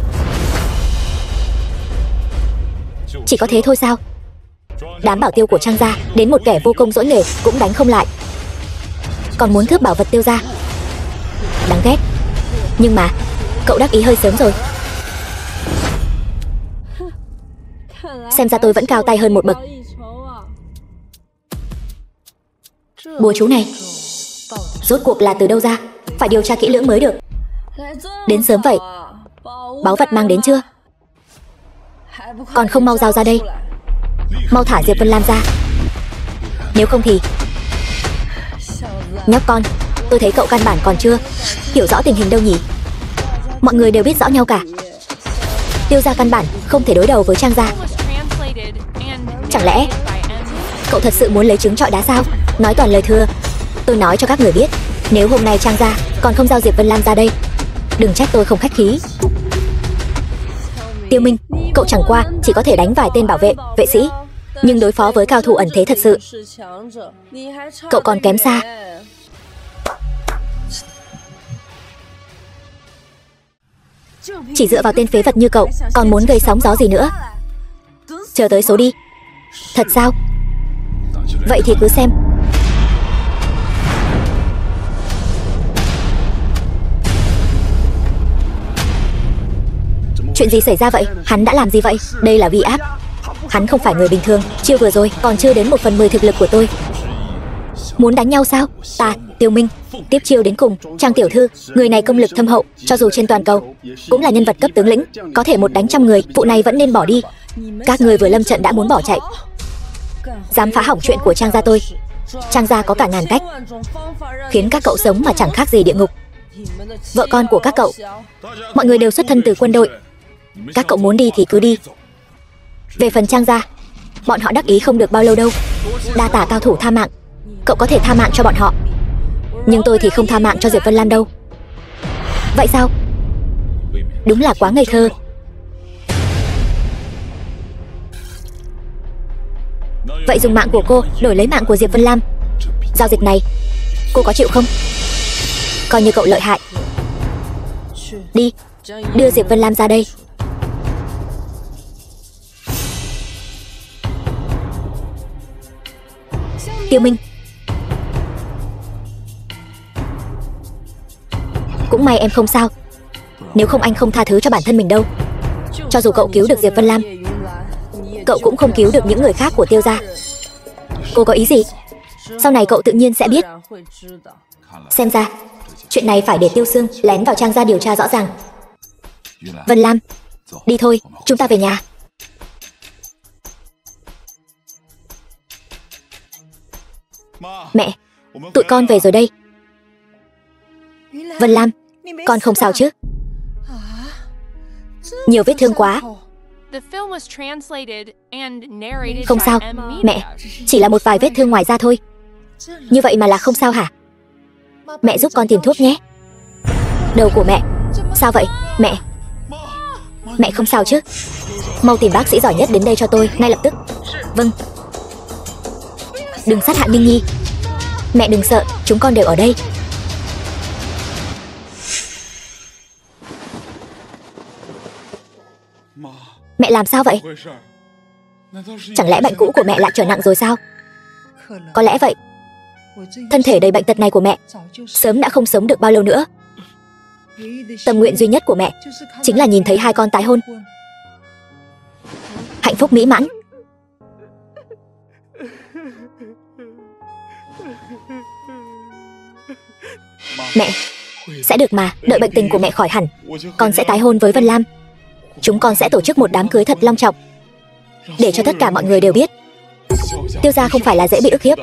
[SPEAKER 1] Chỉ có thế thôi sao? Đám bảo tiêu của Trang gia đến một kẻ vô công dỗi nghề cũng đánh không lại, còn muốn cướp bảo vật Tiêu gia. Đáng ghét. Nhưng mà cậu đắc ý hơi sớm rồi. Xem ra tôi vẫn cao tay hơn một bậc. Bùa chú này rốt cuộc là từ đâu ra? Phải điều tra kỹ lưỡng mới được. Đến sớm vậy. Báu vật mang đến chưa? Còn không mau giao ra đây. Mau thả Diệp Vân Lam ra. Nếu không thì... Nhóc con, tôi thấy cậu căn bản còn chưa hiểu rõ tình hình đâu nhỉ? Mọi người đều biết rõ nhau cả. Tiêu gia căn bản không thể đối đầu với Trang gia. Chẳng lẽ cậu thật sự muốn lấy trứng trọi đá sao? Nói toàn lời thừa. Tôi nói cho các người biết, nếu hôm nay Trang gia còn không giao Diệp Vân Lam ra đây, đừng trách tôi không khách khí. Tiêu Minh, cậu chẳng qua chỉ có thể đánh vài tên bảo vệ, vệ sĩ, nhưng đối phó với cao thủ ẩn thế thật sự, cậu còn kém xa. Chỉ dựa vào tên phế vật như cậu, còn muốn gây sóng gió gì nữa? Chờ tới số đi. Thật sao? Vậy thì cứ xem. Chuyện gì xảy ra vậy? Hắn đã làm gì vậy? Đây là vi áp. Hắn không phải người bình thường. Chiêu vừa rồi còn chưa đến 1/10 thực lực của tôi. Muốn đánh nhau sao? Ta, Tiêu Minh, tiếp chiêu đến cùng. Trang tiểu thư, người này công lực thâm hậu, cho dù trên toàn cầu cũng là nhân vật cấp tướng lĩnh, có thể một đánh trăm người. Vụ này vẫn nên bỏ đi. Các người vừa lâm trận đã muốn bỏ chạy, dám phá hỏng chuyện của Trang gia tôi. Trang gia có cả ngàn cách khiến các cậu sống mà chẳng khác gì địa ngục. Vợ con của các cậu, mọi người đều xuất thân từ quân đội. Các cậu muốn đi thì cứ đi. Về phần Trang gia, bọn họ đắc ý không được bao lâu đâu. Đa tả cao thủ tha mạng, cậu có thể tha mạng cho bọn họ, nhưng tôi thì không tha mạng cho Diệp Vân Lam đâu. Vậy sao? Đúng là quá ngây thơ. Vậy dùng mạng của cô đổi lấy mạng của Diệp Vân Lam, giao dịch này cô có chịu không? Coi như cậu lợi hại. Đi, đưa Diệp Vân Lam ra đây. Tiêu Minh, cũng may em không sao. Nếu không anh không tha thứ cho bản thân mình đâu. Cho dù cậu cứu được Diệp Vân Lam, cậu cũng không cứu được những người khác của Tiêu gia. Cô có ý gì? Sau này cậu tự nhiên sẽ biết. Xem ra chuyện này phải để Tiêu Sương lén vào Trang gia điều tra rõ ràng. Vân Lam, đi thôi, chúng ta về nhà. Mẹ, tụi con về rồi đây. Vân Lam, con không sao chứ? Nhiều vết thương quá. Không sao, mẹ, chỉ là một vài vết thương ngoài da thôi. Như vậy mà là không sao hả? Mẹ giúp con tìm thuốc nhé. Đầu của mẹ. Sao vậy, mẹ? Mẹ không sao chứ? Mau tìm bác sĩ giỏi nhất đến đây cho tôi, ngay lập tức. Vâng. Đừng sát hại Minh Nhi. Mẹ đừng sợ, chúng con đều ở đây. Mẹ làm sao vậy? Chẳng lẽ bệnh cũ của mẹ lại trở nặng rồi sao? Có lẽ vậy. Thân thể đầy bệnh tật này của mẹ sớm đã không sống được bao lâu nữa. Tâm nguyện duy nhất của mẹ chính là nhìn thấy hai con tái hôn, hạnh phúc mỹ mãn. Mẹ, sẽ được mà, đợi bệnh tình của mẹ khỏi hẳn, con sẽ tái hôn với Vân Lam. Chúng con sẽ tổ chức một đám cưới thật long trọng, để cho tất cả mọi người đều biết Tiêu gia không phải là dễ bị ức hiếp.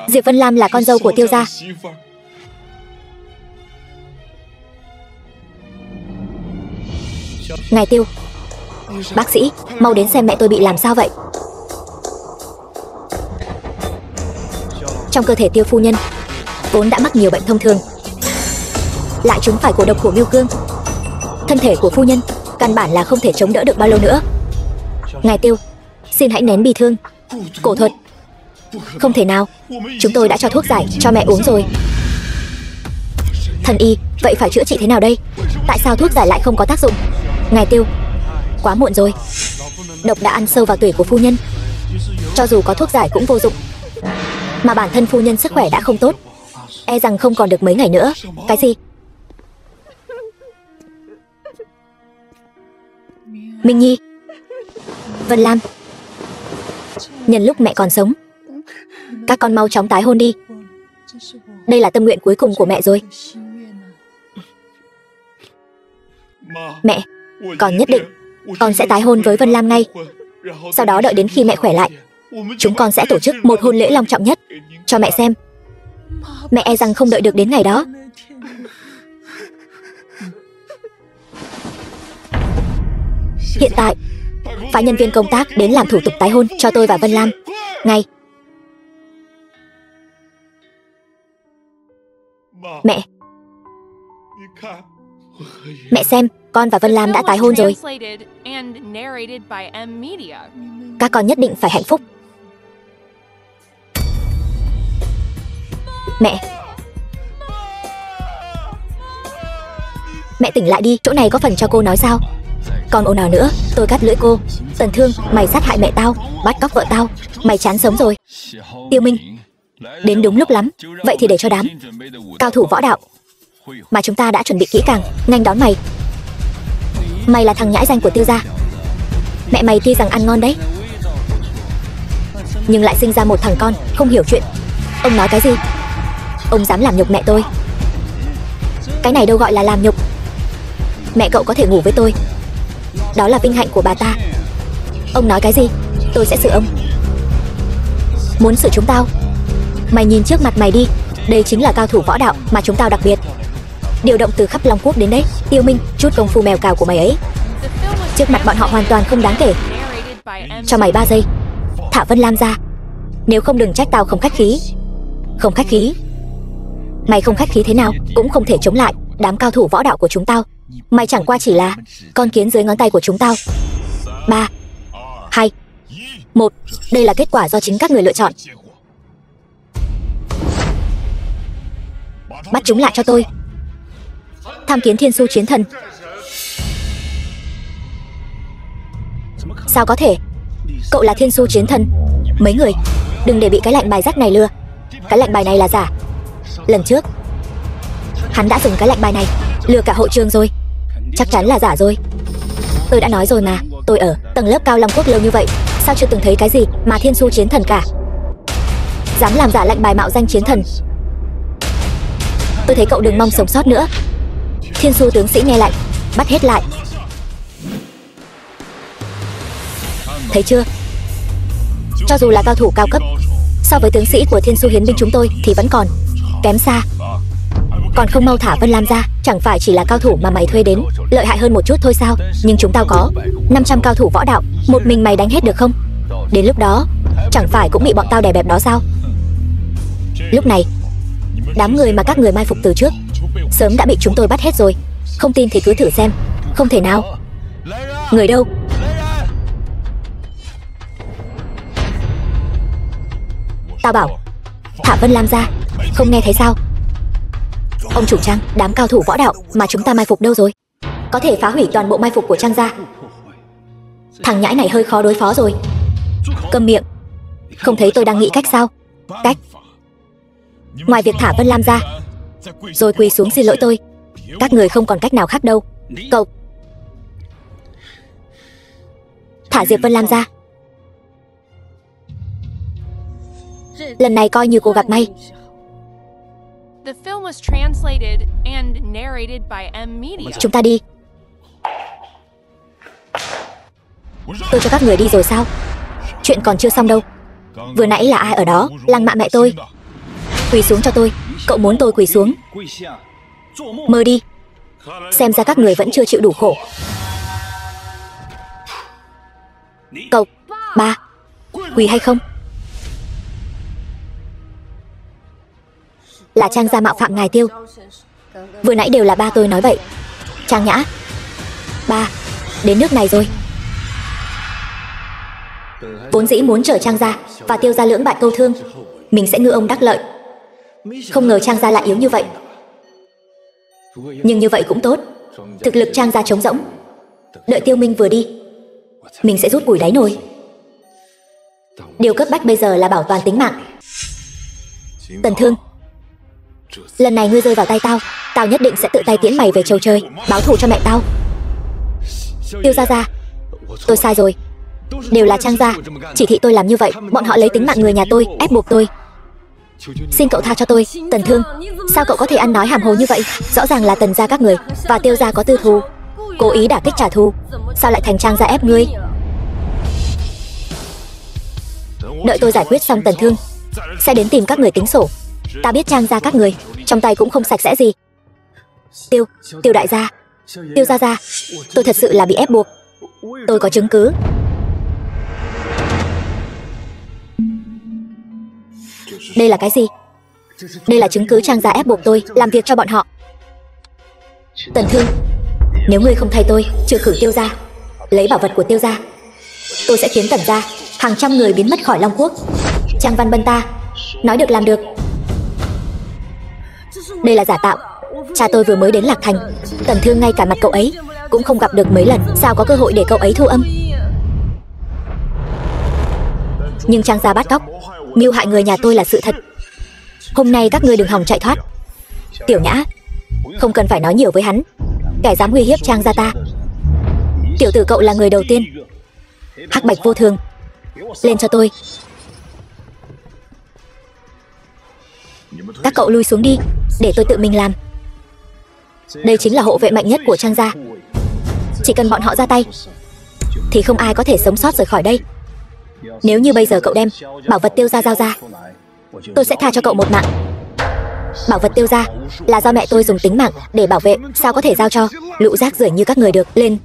[SPEAKER 1] Diệp Vân Lam là con dâu của Tiêu gia. Ngài Tiêu, bác sĩ, mau đến xem mẹ tôi bị làm sao vậy. Trong cơ thể Tiêu phu nhân vốn đã mắc nhiều bệnh thông thường, lại chúng phải cổ độc của Miêu Cương. Thân thể của phu nhân căn bản là không thể chống đỡ được bao lâu nữa. Ngài Tiêu, xin hãy nén bi thương. Cổ thuật? Không thể nào, chúng tôi đã cho thuốc giải cho mẹ uống rồi. Thần y, vậy phải chữa trị thế nào đây? Tại sao thuốc giải lại không có tác dụng? Ngài Tiêu, quá muộn rồi. Độc đã ăn sâu vào tủy của phu nhân. Cho dù có thuốc giải cũng vô dụng. Mà bản thân phu nhân sức khỏe đã không tốt, e rằng không còn được mấy ngày nữa. Cái gì? Minh Nhi, Vân Lam, nhân lúc mẹ còn sống, các con mau chóng tái hôn đi. Đây là tâm nguyện cuối cùng của mẹ rồi. Mẹ, con nhất định con sẽ tái hôn với Vân Lam ngay. Sau đó đợi đến khi mẹ khỏe lại, chúng con sẽ tổ chức một hôn lễ long trọng nhất cho mẹ xem. Mẹ e rằng không đợi được đến ngày đó. Hiện tại, phái nhân viên công tác đến làm thủ tục tái hôn cho tôi và Vân Lam. Ngay. Mẹ, mẹ xem, con và Vân Lam đã tái hôn rồi. Các con nhất định phải hạnh phúc. Mẹ tỉnh lại đi, chỗ này có phần cho cô nói sao? Còn ồn nào nữa, tôi cắt lưỡi cô. Tần Thương, mày sát hại mẹ tao, bắt cóc vợ tao, mày chán sống rồi. Tiêu Minh, đến đúng lúc lắm. Vậy thì để cho đám cao thủ võ đạo mà chúng ta đã chuẩn bị kỹ càng nhanh đón mày. Mày là thằng nhãi danh của Tiêu gia. Mẹ mày tuy rằng ăn ngon đấy, nhưng lại sinh ra một thằng con không hiểu chuyện. Ông nói cái gì? Ông dám làm nhục mẹ tôi? Cái này đâu gọi là làm nhục. Mẹ cậu có thể ngủ với tôi, đó là vinh hạnh của bà ta. Ông nói cái gì? Tôi sẽ xử ông. Muốn xử chúng tao? Mày nhìn trước mặt mày đi, đây chính là cao thủ võ đạo mà chúng tao đặc biệt điều động từ khắp Long Quốc đến đấy. Tiêu Minh, chút công phu mèo cào của mày ấy trước mặt bọn họ hoàn toàn không đáng kể. Cho mày 3 giây, thả Vân Lam ra, nếu không đừng trách tao không khách khí. Không khách khí? Mày không khách khí thế nào cũng không thể chống lại đám cao thủ võ đạo của chúng tao. Mày chẳng qua chỉ là con kiến dưới ngón tay của chúng tao. 3, 2, 1. Đây là kết quả do chính các người lựa chọn. Bắt chúng lại cho tôi. Tham kiến Thiên Su Chiến Thần. Sao có thể? Cậu là Thiên Su Chiến Thần? Mấy người đừng để bị cái lệnh bài rách này lừa. Cái lệnh bài này là giả. Lần trước hắn đã dùng cái lệnh bài này lừa cả hội trường rồi. Chắc chắn là giả rồi. Tôi đã nói rồi mà, tôi ở tầng lớp cao Long Quốc lâu như vậy, sao chưa từng thấy cái gì mà Thiên Su Chiến Thần cả. Dám làm giả lệnh bài mạo danh chiến thần, tôi thấy cậu đừng mong sống sót nữa. Thiên Su tướng sĩ nghe lệnh, bắt hết lại. Thấy chưa? Cho dù là cao thủ cao cấp, so với tướng sĩ của Thiên Su hiến binh chúng tôi thì vẫn còn kém xa. Còn không mau thả Vân Lam ra. Chẳng phải chỉ là cao thủ mà mày thuê đến lợi hại hơn một chút thôi sao? Nhưng chúng tao có 500 cao thủ võ đạo, một mình mày đánh hết được không? Đến lúc đó chẳng phải cũng bị bọn tao đè bẹp đó sao? Lúc này đám người mà các người mai phục từ trước sớm đã bị chúng tôi bắt hết rồi. Không tin thì cứ thử xem. Không thể nào. Người đâu? Tao bảo thả Vân Lam ra, không nghe thấy sao? Ông chủ Trang, đám cao thủ võ đạo mà chúng ta mai phục đâu rồi? Có thể phá hủy toàn bộ mai phục của Trang gia. Thằng nhãi này hơi khó đối phó rồi. Câm miệng. Không thấy tôi đang nghĩ cách sao? Cách? Ngoài việc thả Vân Lam ra rồi quỳ xuống xin lỗi tôi, các người không còn cách nào khác đâu. Cậu thả Diệp Vân Lam ra. Lần này coi như cô gặp may. Chúng ta đi. Tôi cho các người đi rồi sao? Chuyện còn chưa xong đâu. Vừa nãy là ai ở đó lăng mạ mẹ tôi? Quỳ xuống cho tôi. Cậu muốn tôi quỳ xuống? Mơ đi. Xem ra các người vẫn chưa chịu đủ khổ. Cậu, ba, quỳ hay không? Là Trang gia mạo phạm ngài Tiêu. Vừa nãy đều là ba tôi nói vậy. Trang Nhã, ba, đến nước này rồi. Vốn dĩ muốn chở Trang gia và Tiêu gia lưỡng bại câu thương, mình sẽ ngư ông đắc lợi. Không ngờ Trang gia lại yếu như vậy. Nhưng như vậy cũng tốt, thực lực Trang gia trống rỗng. Đợi Tiêu Minh vừa đi, mình sẽ rút củi đáy nồi. Điều cấp bách bây giờ là bảo toàn tính mạng. Tần Thương, lần này ngươi rơi vào tay tao, tao nhất định sẽ tự tay tiễn mày về chầu trời, báo thù cho mẹ tao. Tiêu gia gia, tôi sai rồi. Đều là Trang gia chỉ thị tôi làm như vậy. Bọn họ lấy tính mạng người nhà tôi, ép buộc tôi. Xin cậu tha cho tôi. Tần Thương, sao cậu có thể ăn nói hàm hồ như vậy? Rõ ràng là Tần gia các người và Tiêu gia có tư thù, cố ý đả kích trả thù. Sao lại thành Trang gia ép ngươi? Đợi tôi giải quyết xong Tần Thương, sẽ đến tìm các người tính sổ. Ta biết Trang gia các người trong tay cũng không sạch sẽ gì. Tiêu đại gia, Tiêu gia gia, tôi thật sự là bị ép buộc. Tôi có chứng cứ. Đây là cái gì? Đây là chứng cứ Trang gia ép buộc tôi làm việc cho bọn họ. Tần Thương, nếu ngươi không thay tôi trừ khử Tiêu gia, lấy bảo vật của Tiêu gia, tôi sẽ khiến Tần gia hàng trăm người biến mất khỏi Long Quốc. Trang Văn Bân ta nói được làm được. Đây là giả tạo. Cha tôi vừa mới đến Lạc Thành, Tần Thương ngay cả mặt cậu ấy cũng không gặp được mấy lần, sao có cơ hội để cậu ấy thu âm? Nhưng Trang gia bắt cóc, mưu hại người nhà tôi là sự thật. Hôm nay các ngươi đừng hòng chạy thoát. Tiểu Nhã, không cần phải nói nhiều với hắn. Kẻ dám uy hiếp Trang gia ta, tiểu tử cậu là người đầu tiên. Hắc Bạch Vô Thường, lên cho tôi. Các cậu lui xuống đi, để tôi tự mình làm. Đây chính là hộ vệ mạnh nhất của Trang gia. Chỉ cần bọn họ ra tay thì không ai có thể sống sót rời khỏi đây. Nếu như bây giờ cậu đem bảo vật Tiêu gia giao ra, tôi sẽ tha cho cậu một mạng. Bảo vật Tiêu gia là do mẹ tôi dùng tính mạng để bảo vệ, sao có thể giao cho lũ rác rưởi như các người được. Lên.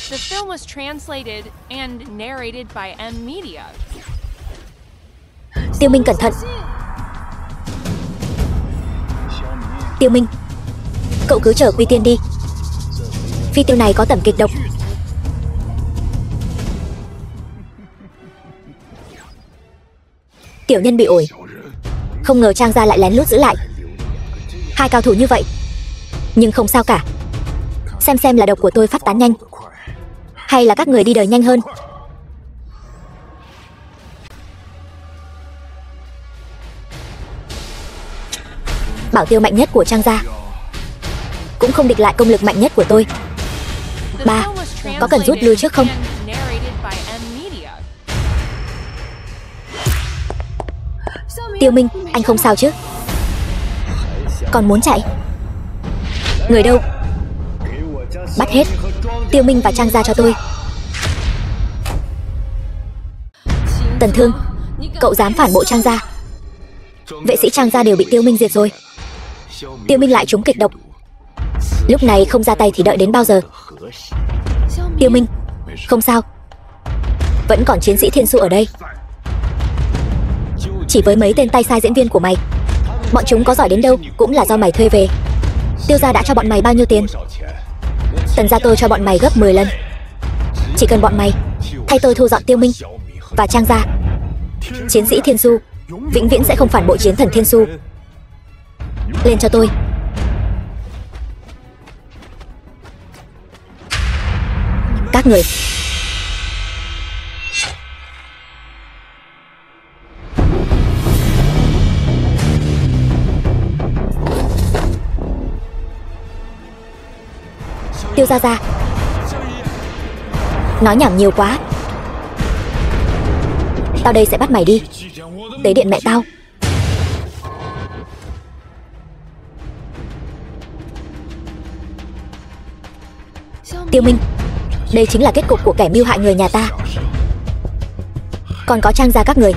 [SPEAKER 2] The film was translated and narrated by M Media.
[SPEAKER 1] Tiêu Minh cẩn thận. Tiêu Minh, cậu cứ chờ Quy Tiên đi. Phi tiêu này có tẩm kịch độc. Tiểu nhân bị ổi. Không ngờ Trang gia lại lén lút giữ lại hai cao thủ như vậy. Nhưng không sao cả. Xem là độc của tôi phát tán nhanh, hay là các người đi đời nhanh hơn. Bảo tiêu mạnh nhất của Trang gia cũng không địch lại công lực mạnh nhất của tôi. Ba, có cần rút lui trước không? Tiêu Minh, anh không sao chứ? Còn muốn chạy? Người đâu? Bắt hết Tiêu Minh và Trang gia cho tôi. Tần Thương, cậu dám phản bội Trang gia. Vệ sĩ Trang gia đều bị Tiêu Minh diệt rồi. Tiêu Minh lại trúng kịch độc. Lúc này không ra tay thì đợi đến bao giờ? Tiêu Minh, không sao. Vẫn còn chiến sĩ Thiên Su ở đây. Chỉ với mấy tên tay sai diễn viên của mày, bọn chúng có giỏi đến đâu cũng là do mày thuê về. Tiêu gia đã cho bọn mày bao nhiêu tiền? Tần gia tôi cho bọn mày gấp 10 lần. Chỉ cần bọn mày thay tôi thu dọn Tiêu Minh và Trang gia, chiến sĩ Thiên Su vĩnh viễn sẽ không phản bội chiến thần Thiên Su. Lên cho tôi. Các người. Tiêu gia gia, nói nhảm nhiều quá. Tao đây sẽ bắt mày đi tế điện mẹ tao. Tiêu Minh, đây chính là kết cục của kẻ mưu hại người nhà ta. Còn có Trang gia các người.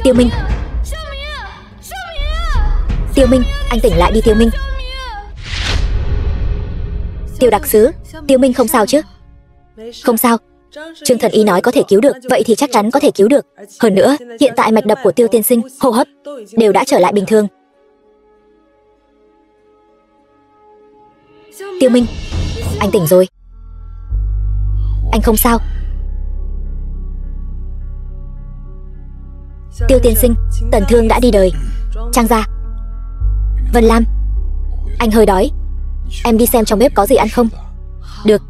[SPEAKER 1] Tiêu Minh, Tiêu Minh, anh tỉnh lại đi Tiêu Minh. Tiêu đặc sứ, Tiêu Minh không sao chứ? Không sao. Trương Thần Y nói có thể cứu được, vậy thì chắc chắn có thể cứu được. Hơn nữa, hiện tại mạch đập của Tiêu tiên sinh, hô hấp đều đã trở lại bình thường. Tiêu Minh, anh tỉnh rồi. Anh không sao. Tiêu tiên sinh, Tần Thương đã đi đời. Trang gia. Vân Lam, anh hơi đói. Em đi xem trong bếp có gì ăn không? Được.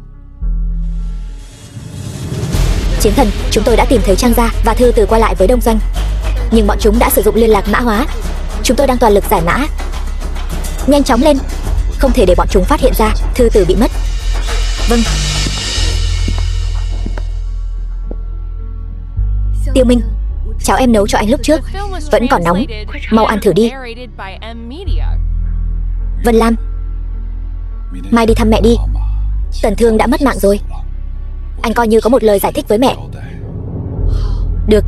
[SPEAKER 1] Chiến thần, chúng tôi đã tìm thấy Trang gia và thư từ qua lại với Đông Doanh, nhưng bọn chúng đã sử dụng liên lạc mã hóa. Chúng tôi đang toàn lực giải mã. Nhanh chóng lên, không thể để bọn chúng phát hiện ra thư từ bị mất. Vâng. Tiêu Minh, cháo em nấu cho anh lúc trước vẫn còn nóng, mau ăn thử đi. Vân Lam, mai đi thăm mẹ đi. Tần Thương đã mất mạng rồi. Anh coi như có một lời giải thích với mẹ. Được,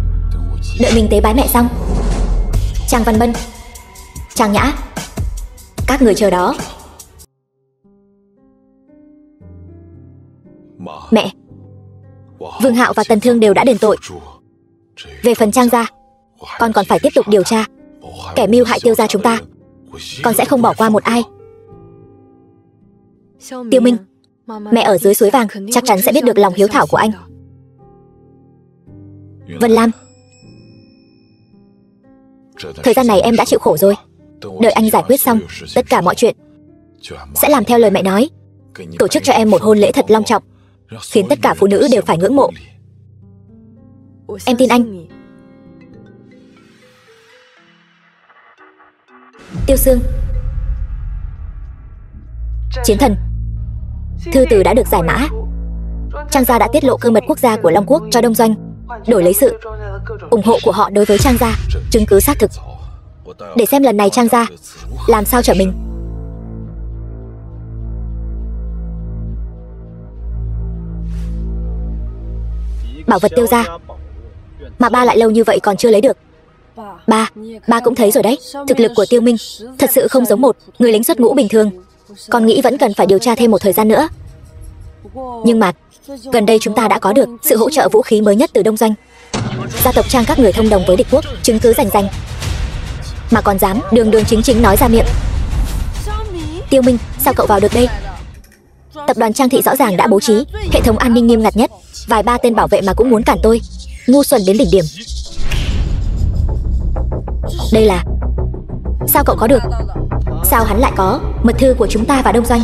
[SPEAKER 1] đợi mình tế bái mẹ xong. Trang Văn Bân, Trang Nhã, các người chờ đó. Mẹ, Vương Hạo và Tần Thương đều đã đền tội. Về phần Trang gia, con còn phải tiếp tục điều tra kẻ mưu hại Tiêu gia chúng ta. Con sẽ không bỏ qua một ai. Tiêu Minh, mẹ ở dưới suối vàng chắc chắn sẽ biết được lòng hiếu thảo của anh. Vân Lam, thời gian này em đã chịu khổ rồi. Đợi anh giải quyết xong tất cả mọi chuyện, sẽ làm theo lời mẹ nói. Tổ chức cho em một hôn lễ thật long trọng, khiến tất cả phụ nữ đều phải ngưỡng mộ. Em tin anh. Tiêu Sương, Chiến thần, thư từ đã được giải mã. Trang gia đã tiết lộ cơ mật quốc gia của Long Quốc cho Đông Doanh, đổi lấy sự ủng hộ của họ đối với Trang gia. Chứng cứ xác thực, để xem lần này Trang gia làm sao trở mình. Bảo vật Tiêu gia mà ba lại lâu như vậy còn chưa lấy được. Ba cũng thấy rồi đấy, thực lực của Tiêu Minh thật sự không giống một người lính xuất ngũ bình thường. Con nghĩ vẫn cần phải điều tra thêm một thời gian nữa. Nhưng mà gần đây chúng ta đã có được sự hỗ trợ vũ khí mới nhất từ Đông Doanh. Gia tộc Trang các người thông đồng với địch quốc, chứng cứ rành rành, mà còn dám đường đường chính chính nói ra miệng. Tiêu Minh, sao cậu vào được đây? Tập đoàn Trang thị rõ ràng đã bố trí hệ thống an ninh nghiêm ngặt nhất, vài ba tên bảo vệ mà cũng muốn cản tôi. Ngu xuẩn đến đỉnh điểm. Đây là... Sao cậu có được? Sao hắn lại có mật thư của chúng ta và Đông Doanh?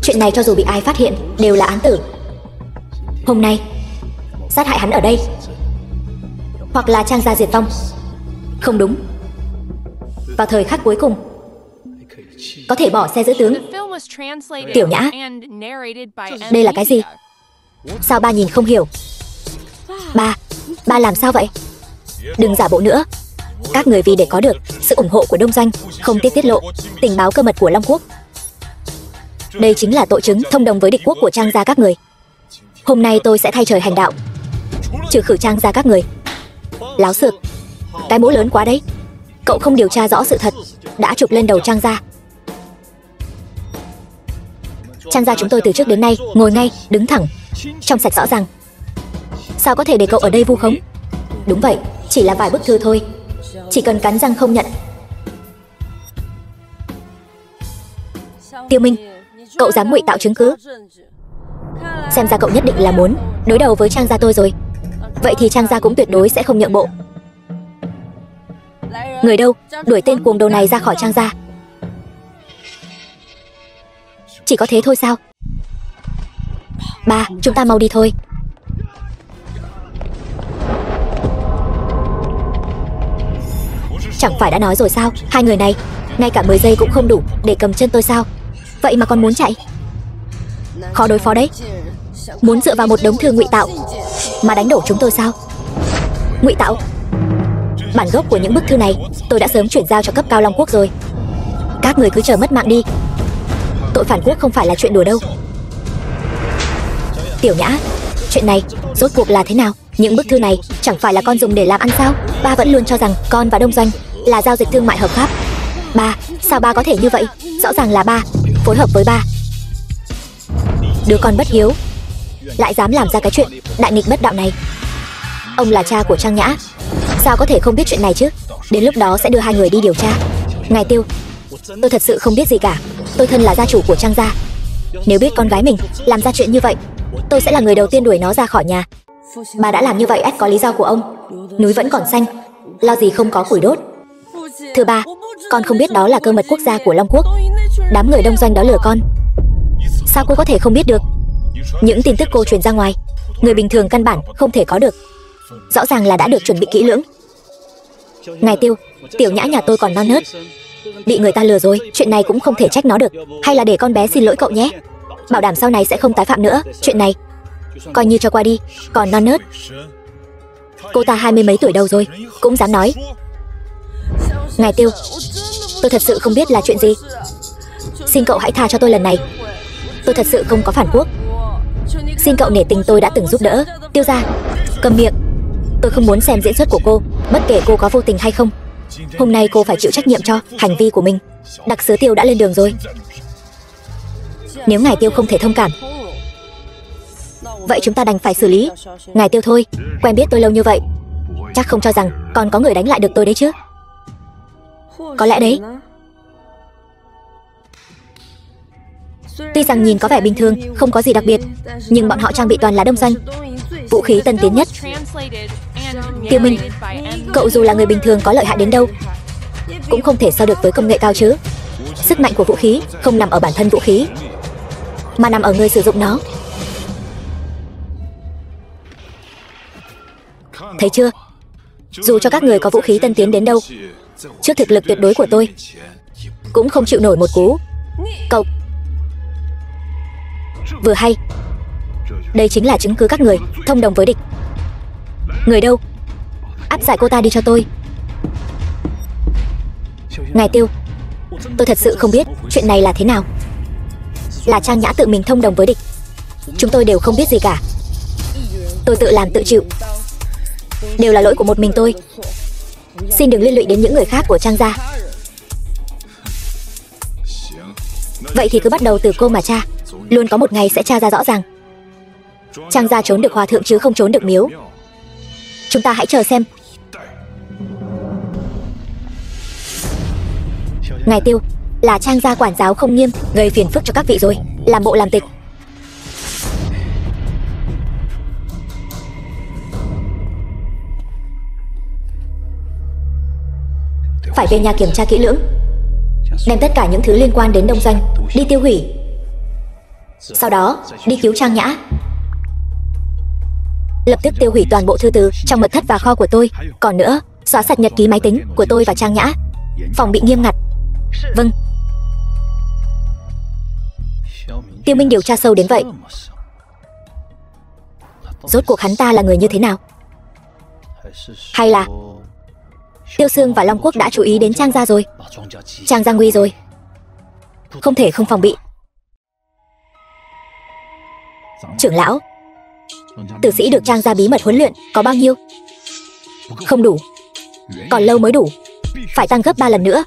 [SPEAKER 1] Chuyện này cho dù bị ai phát hiện đều là án tử. Hôm nay sát hại hắn ở đây, hoặc là Trang gia diệt vong. Không đúng, vào thời khắc cuối cùng có thể bỏ xe giữ tướng. Tiểu Nhã, đây là cái gì? Sao ba nhìn không hiểu? Ba làm sao vậy? Đừng giả bộ nữa. Các người vì để có được sự ủng hộ của Đông Doanh không tiếc tiết lộ tình báo cơ mật của Long Quốc. Đây chính là tội chứng thông đồng với địch quốc của Trang gia các người. Hôm nay tôi sẽ thay trời hành đạo, trừ khử Trang gia các người. Láo xược, cái mũ lớn quá đấy. Cậu không điều tra rõ sự thật đã chụp lên đầu Trang gia. Trang gia chúng tôi từ trước đến nay ngồi ngay, đứng thẳng, trong sạch rõ ràng. Sao có thể để cậu ở đây vu khống? Đúng vậy, chỉ là vài bức thư thôi, chỉ cần cắn răng không nhận. Tiêu Minh, cậu dám ngụy tạo chứng cứ. Xem ra cậu nhất định là muốn đối đầu với Trang gia tôi rồi. Vậy thì Trang gia cũng tuyệt đối sẽ không nhượng bộ. Người đâu, đuổi tên cuồng đầu này ra khỏi Trang gia. Chỉ có thế thôi sao? Ba, chúng ta mau đi thôi. Chẳng phải đã nói rồi sao, hai người này ngay cả 10 giây cũng không đủ để cầm chân tôi sao? Vậy mà còn muốn chạy. Khó đối phó đấy. Muốn dựa vào một đống thư ngụy tạo mà đánh đổ chúng tôi sao? Ngụy tạo? Bản gốc của những bức thư này tôi đã sớm chuyển giao cho cấp cao Long Quốc rồi. Các người cứ chờ mất mạng đi. Tội phản quốc không phải là chuyện đùa đâu. Tiểu Nhã, chuyện này rốt cuộc là thế nào? Những bức thư này chẳng phải là con dùng để làm ăn sao? Ba vẫn luôn cho rằng con và Đông Doanh là giao dịch thương mại hợp pháp. Ba, sao ba có thể như vậy? Rõ ràng là ba phối hợp với ba. Đứa con bất hiếu lại dám làm ra cái chuyện đại nghịch bất đạo này. Ông là cha của Trang Nhã, sao có thể không biết chuyện này chứ? Đến lúc đó sẽ đưa hai người đi điều tra. Ngài Tiêu, tôi thật sự không biết gì cả. Tôi thân là gia chủ của Trang gia. Nếu biết con gái mình làm ra chuyện như vậy, tôi sẽ là người đầu tiên đuổi nó ra khỏi nhà. Bà đã làm như vậy ắt có lý do của ông. Núi vẫn còn xanh, lo gì không có củi đốt. Thưa ba, con không biết đó là cơ mật quốc gia của Long Quốc. Đám người Đông Doanh đó lừa con. Sao cô có thể không biết được? Những tin tức cô truyền ra ngoài người bình thường căn bản không thể có được. Rõ ràng là đã được chuẩn bị kỹ lưỡng. Ngài Tiêu, tiểu nhã nhà tôi còn non nớt, bị người ta lừa rồi. Chuyện này cũng không thể trách nó được. Hay là để con bé xin lỗi cậu nhé. Bảo đảm sau này sẽ không tái phạm nữa. Chuyện này coi như cho qua đi. Còn non nớt. Cô ta 20 mấy tuổi đâu rồi, cũng dám nói. Ngài Tiêu, tôi thật sự không biết là chuyện gì. Xin cậu hãy tha cho tôi lần này. Tôi thật sự không có phản quốc. Xin cậu nể tình tôi đã từng giúp đỡ. Tiêu gia, cầm miệng. Tôi không muốn xem diễn xuất của cô, bất kể cô có vô tình hay không. Hôm nay cô phải chịu trách nhiệm cho hành vi của mình. Đặc sứ Tiêu đã lên đường rồi. Nếu ngài Tiêu không thể thông cảm, vậy chúng ta đành phải xử lý. Ngài Tiêu thôi, quen biết tôi lâu như vậy, chắc không cho rằng còn có người đánh lại được tôi đấy chứ. Có lẽ đấy. Tuy rằng nhìn có vẻ bình thường, không có gì đặc biệt, nhưng bọn họ trang bị toàn là đông doanh, vũ khí tân tiến nhất. Tiêu Minh, cậu dù là người bình thường có lợi hại đến đâu, cũng không thể so được với công nghệ cao chứ. Sức mạnh của vũ khí không nằm ở bản thân vũ khí, mà nằm ở người sử dụng nó. Thấy chưa? Dù cho các người có vũ khí tân tiến đến đâu, trước thực lực tuyệt đối của tôi, cũng không chịu nổi một cú. Cậu vừa hay. Đây chính là chứng cứ các người thông đồng với địch. Người đâu? Áp giải cô ta đi cho tôi. Ngài Tiêu, tôi thật sự không biết chuyện này là thế nào. Là Trang Nhã tự mình thông đồng với địch. Chúng tôi đều không biết gì cả. Tôi tự làm tự chịu. Đều là lỗi của một mình tôi. Xin đừng liên lụy đến những người khác của Trang gia. Vậy thì cứ bắt đầu từ cô mà tra. Luôn có một ngày sẽ tra ra rõ ràng. Trang gia trốn được hòa thượng chứ không trốn được miếu. Chúng ta hãy chờ xem. Ngài Tiêu, là Trang gia quản giáo không nghiêm, gây phiền phức cho các vị rồi. Làm bộ làm tịch. Phải về nhà kiểm tra kỹ lưỡng, đem tất cả những thứ liên quan đến đông doanh đi tiêu hủy. Sau đó đi cứu Trang Nhã. Lập tức tiêu hủy toàn bộ thư từ trong mật thất và kho của tôi. Còn nữa, xóa sạch nhật ký máy tính của tôi và Trang Nhã. Phòng bị nghiêm ngặt. Vâng. Tiêu Minh điều tra sâu đến vậy. Rốt cuộc hắn ta là người như thế nào? Hay là Tiêu Sương và Long Quốc đã chú ý đến Trang gia rồi? Trang gia nguy rồi. Không thể không phòng bị. Trưởng lão, tử sĩ được Trang gia bí mật huấn luyện có bao nhiêu? Không đủ. Còn lâu mới đủ. Phải tăng gấp 3 lần nữa.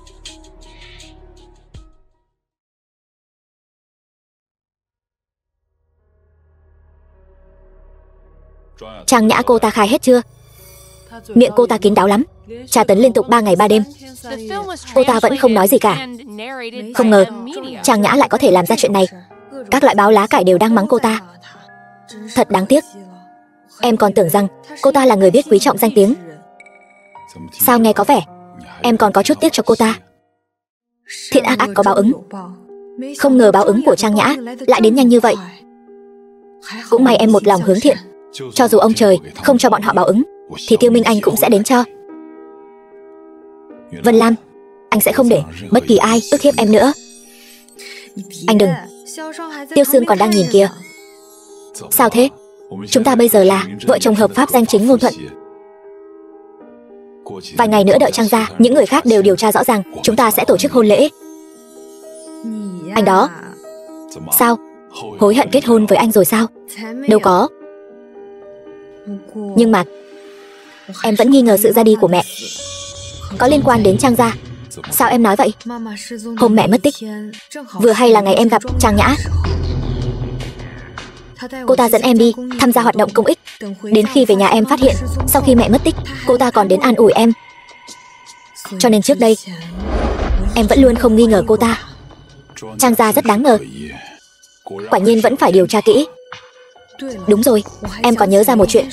[SPEAKER 1] Trang Nhã cô ta khai hết chưa? Miệng cô ta kín đáo lắm, tra tấn liên tục 3 ngày 3 đêm. Cô ta vẫn không nói gì cả. Không ngờ Trang Nhã lại có thể làm ra chuyện này. Các loại báo lá cải đều đang mắng cô ta. Thật đáng tiếc. Em còn tưởng rằng cô ta là người biết quý trọng danh tiếng. Sao nghe có vẻ em còn có chút tiếc cho cô ta. Thiện ác ác có báo ứng. Không ngờ báo ứng của Trang Nhã lại đến nhanh như vậy. Cũng may em một lòng hướng thiện. Cho dù ông trời không cho bọn họ báo ứng, thì Tiêu Minh Anh cũng sẽ đến cho. Vân Lam, anh sẽ không để bất kỳ ai ức hiếp em nữa. Anh đừng. Tiêu Sương còn đang nhìn kìa. Sao thế? Chúng ta bây giờ là vợ chồng hợp pháp danh chính ngôn thuận. Vài ngày nữa đợi Trang gia, những người khác đều điều tra rõ ràng, chúng ta sẽ tổ chức hôn lễ. Anh đó. Sao? Hối hận kết hôn với anh rồi sao? Đâu có. Nhưng mà em vẫn nghi ngờ sự ra đi của mẹ có liên quan đến Trang gia. Sao em nói vậy? Hôm mẹ mất tích, vừa hay là ngày em gặp Trang Nhã. Cô ta dẫn em đi tham gia hoạt động công ích. Đến khi về nhà em phát hiện, sau khi mẹ mất tích, cô ta còn đến an ủi em. Cho nên trước đây em vẫn luôn không nghi ngờ cô ta. Trang gia rất đáng ngờ. Quả nhiên vẫn phải điều tra kỹ. Đúng rồi, em còn nhớ ra một chuyện.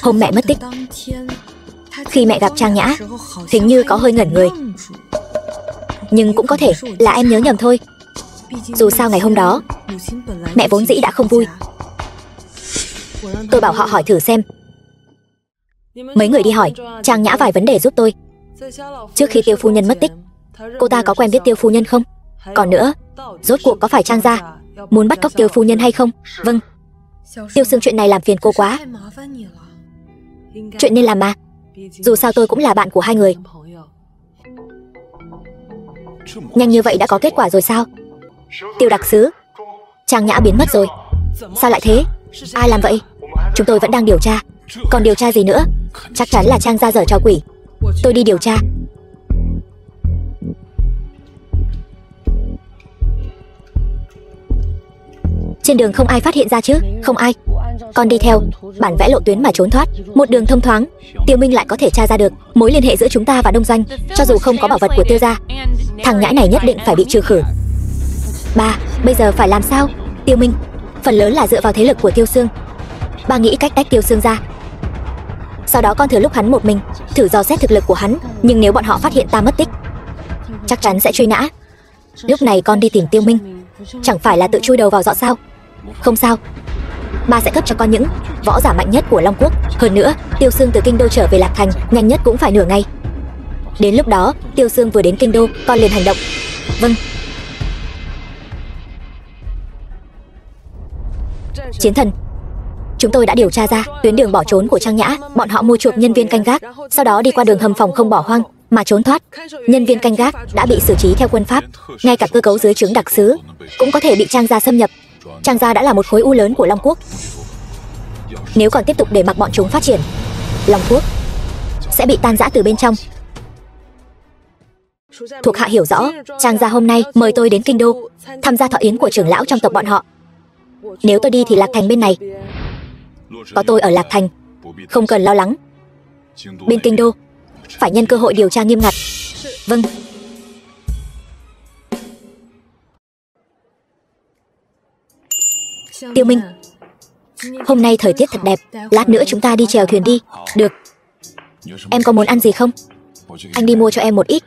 [SPEAKER 1] Hôm mẹ mất tích, khi mẹ gặp Trang Nhã, hình như có hơi ngẩn người. Nhưng cũng có thể là em nhớ nhầm thôi. Dù sao ngày hôm đó, mẹ vốn dĩ đã không vui. Tôi bảo họ hỏi thử xem. Mấy người đi hỏi Trang Nhã vài vấn đề giúp tôi. Trước khi Tiêu phu nhân mất tích, cô ta có quen biết Tiêu phu nhân không? Còn nữa, rốt cuộc có phải Trang gia muốn bắt cóc Tiêu phu nhân hay không? Vâng. Tiêu Sương, chuyện này làm phiền cô quá. Chuyện nên làm mà. Dù sao tôi cũng là bạn của hai người. Nhanh như vậy đã có kết quả rồi sao? Tiêu đặc sứ, Trang Nhã biến mất rồi. Sao lại thế? Ai làm vậy? Chúng tôi vẫn đang điều tra. Còn điều tra gì nữa? Chắc chắn là Trang gia giở trò quỷ. Tôi đi điều tra. Trên đường không ai phát hiện ra chứ? Không ai. Con đi theo bản vẽ lộ tuyến mà trốn thoát, một đường thông thoáng. Tiêu Minh lại có thể tra ra được mối liên hệ giữa chúng ta và Đông Doanh. Cho dù không có bảo vật của Tiêu gia, thằng nhãi này nhất định phải bị trừ khử. Ba, bây giờ phải làm sao? Tiêu Minh phần lớn là dựa vào thế lực của Tiêu Sương. Ba nghĩ cách tách Tiêu Sương ra. Sau đó con thừa lúc hắn một mình thử dò xét thực lực của hắn. Nhưng nếu bọn họ phát hiện ta mất tích, chắc chắn sẽ truy nã. Lúc này con đi tìm Tiêu Minh, chẳng phải là tự chui đầu vào giỏ sao? Không sao, ba sẽ cấp cho con những võ giả mạnh nhất của Long Quốc. Hơn nữa, Tiêu Sương từ kinh đô trở về Lạc Thành nhanh nhất cũng phải nửa ngày. Đến lúc đó Tiêu Sương vừa đến kinh đô, con liền hành động. Vâng. Chiến thần, chúng tôi đã điều tra ra tuyến đường bỏ trốn của Trang Nhã. Bọn họ mua chuộc nhân viên canh gác, sau đó đi qua đường hầm phòng không bỏ hoang mà trốn thoát. Nhân viên canh gác đã bị xử trí theo quân pháp. Ngay cả cơ cấu dưới trướng đặc sứ cũng có thể bị Trang gia xâm nhập. Trang gia đã là một khối u lớn của Long Quốc. Nếu còn tiếp tục để mặc bọn chúng phát triển, Long Quốc sẽ bị tan rã từ bên trong. Thuộc hạ hiểu rõ. Trang gia hôm nay mời tôi đến kinh đô tham gia thọ yến của trưởng lão trong tộc bọn họ. Nếu tôi đi thì Lạc Thành bên này, có tôi ở Lạc Thành, không cần lo lắng. Bên kinh đô phải nhân cơ hội điều tra nghiêm ngặt. Vâng. Tiêu Minh, hôm nay thời tiết thật đẹp, lát nữa chúng ta đi chèo thuyền đi. Được. Em có muốn ăn gì không? Anh đi mua cho em một ít,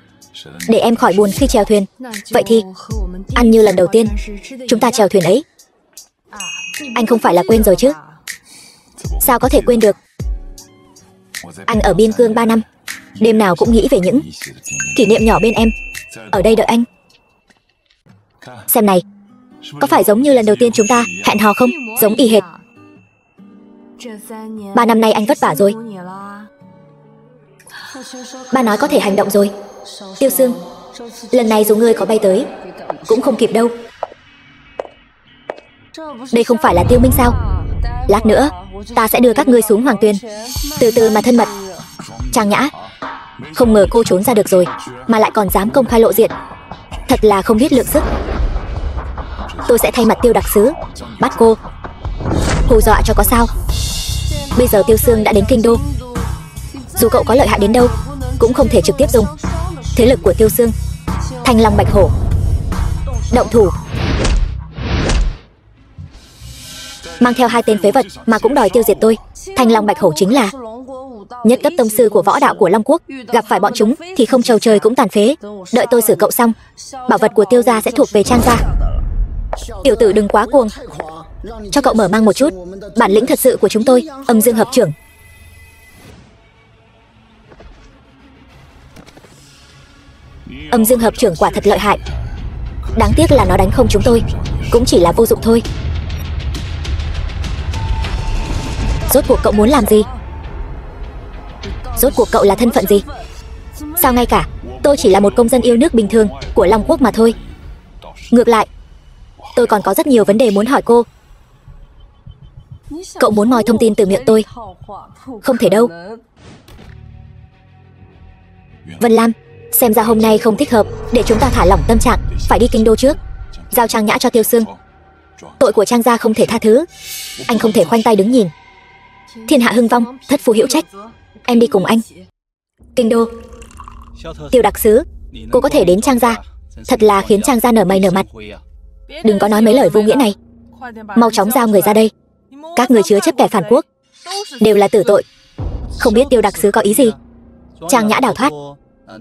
[SPEAKER 1] để em khỏi buồn khi chèo thuyền. Vậy thì ăn như lần đầu tiên chúng ta chèo thuyền ấy. Anh không phải là quên rồi chứ? Sao có thể quên được? Anh ở biên cương 3 năm, đêm nào cũng nghĩ về những kỷ niệm nhỏ bên em. Ở đây đợi anh. Xem này, có phải giống như lần đầu tiên chúng ta hẹn hò không? Giống y hệt. 3 năm nay anh vất vả rồi. Ba nói có thể hành động rồi. Tiêu Sương, lần này dù ngươi có bay tới cũng không kịp đâu. Đây không phải là Tiêu Minh sao? Lát nữa ta sẽ đưa các ngươi xuống Hoàng Tuyền, từ từ mà thân mật. Trang Nhã, không ngờ cô trốn ra được rồi mà lại còn dám công khai lộ diện, thật là không biết lượng sức. Tôi sẽ thay mặt Tiêu đặc sứ bắt cô, hù dọa cho có sao. Bây giờ Tiêu Sương đã đến kinh đô, dù cậu có lợi hại đến đâu cũng không thể trực tiếp dùng thế lực của Tiêu Sương. Thanh Long Bạch Hổ, động thủ. Mang theo 2 tên phế vật mà cũng đòi tiêu diệt tôi. Thanh Long Bạch Hổ chính là nhất cấp tông sư của võ đạo của Long Quốc. Gặp phải bọn chúng thì không trầu trời cũng tàn phế. Đợi tôi xử cậu xong, bảo vật của Tiêu gia sẽ thuộc về Trang gia. Tiểu tử đừng quá cuồng, cho cậu mở mang một chút bản lĩnh thật sự của chúng tôi. Âm Dương hợp trưởng. Âm Dương hợp trưởng quả thật lợi hại. Đáng tiếc là nó đánh không chúng tôi, cũng chỉ là vô dụng thôi. Rốt cuộc cậu muốn làm gì? Rốt cuộc cậu là thân phận gì? Sao ngay cả tôi chỉ là một công dân yêu nước bình thường của Long Quốc mà thôi. Ngược lại, tôi còn có rất nhiều vấn đề muốn hỏi cô. Cậu muốn moi thông tin từ miệng tôi? Không thể đâu. Vân Lam, xem ra hôm nay không thích hợp để chúng ta thả lỏng tâm trạng. Phải đi kinh đô trước, giao Trang Nhã cho Tiêu Sương. Tội của Trang gia không thể tha thứ. Anh không thể khoanh tay đứng nhìn. Thiên hạ hưng vong, thất phu hữu trách. Em đi cùng anh. Kinh đô. Tiêu đặc sứ, cô có thể đến Trang gia, thật là khiến Trang gia nở mày nở mặt. Đừng có nói mấy lời vô nghĩa này. Mau chóng giao người ra đây. Các người chứa chấp kẻ phản quốc, đều là tử tội. Không biết Tiêu đặc sứ có ý gì? Trang Nhã đào thoát,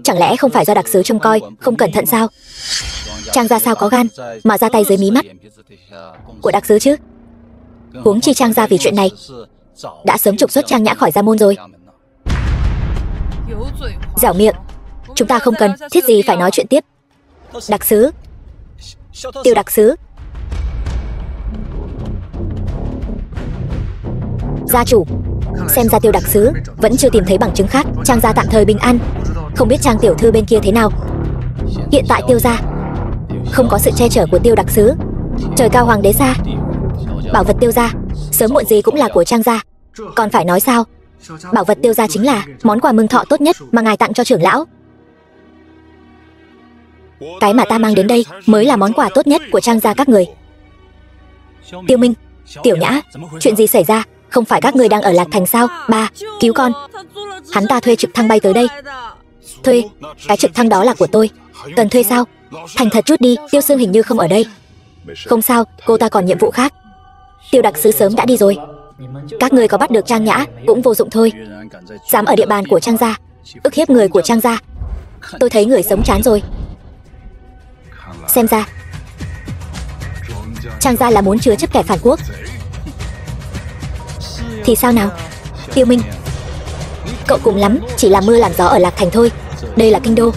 [SPEAKER 1] chẳng lẽ không phải do đặc sứ trông coi không cẩn thận sao? Trang gia sao có gan mà ra tay dưới mí mắt của đặc sứ chứ? Huống chi Trang gia vì chuyện này đã sớm trục xuất Trang Nhã khỏi gia môn rồi. Dẻo miệng. Chúng ta không cần thiết gì phải nói chuyện tiếp. Đặc sứ. Tiêu đặc sứ. Gia chủ, xem ra Tiêu đặc sứ vẫn chưa tìm thấy bằng chứng khác. Trang gia tạm thời bình an. Không biết Trang tiểu thư bên kia thế nào. Hiện tại Tiêu gia không có sự che chở của Tiêu đặc sứ. Trời cao hoàng đế xa. Bảo vật Tiêu gia sớm muộn gì cũng là của Trang gia. Còn phải nói sao? Bảo vật Tiêu gia chính là món quà mừng thọ tốt nhất mà ngài tặng cho trưởng lão. Cái mà ta mang đến đây mới là món quà tốt nhất của Trang gia các người. Tiêu Minh, Tiểu Nhã, chuyện gì xảy ra? Không phải các người đang ở Lạc Thành sao? Ba, cứu con. Hắn ta thuê trực thăng bay tới đây. Thuê? Cái trực thăng đó là của tôi. Cần thuê sao? Thành thật chút đi, Tiêu Sương hình như không ở đây. Không sao, cô ta còn nhiệm vụ khác. Tiêu đặc sứ sớm đã đi rồi. Các người có bắt được Trang Nhã cũng vô dụng thôi. Dám ở địa bàn của Trang gia ức hiếp người của Trang gia. Tôi thấy người sống chán rồi. Xem ra Trang gia là muốn chứa chấp kẻ phản quốc. Thì sao nào? Tiêu Minh, cậu cùng lắm chỉ là mưa làm gió ở Lạc Thành thôi. Đây là kinh đô.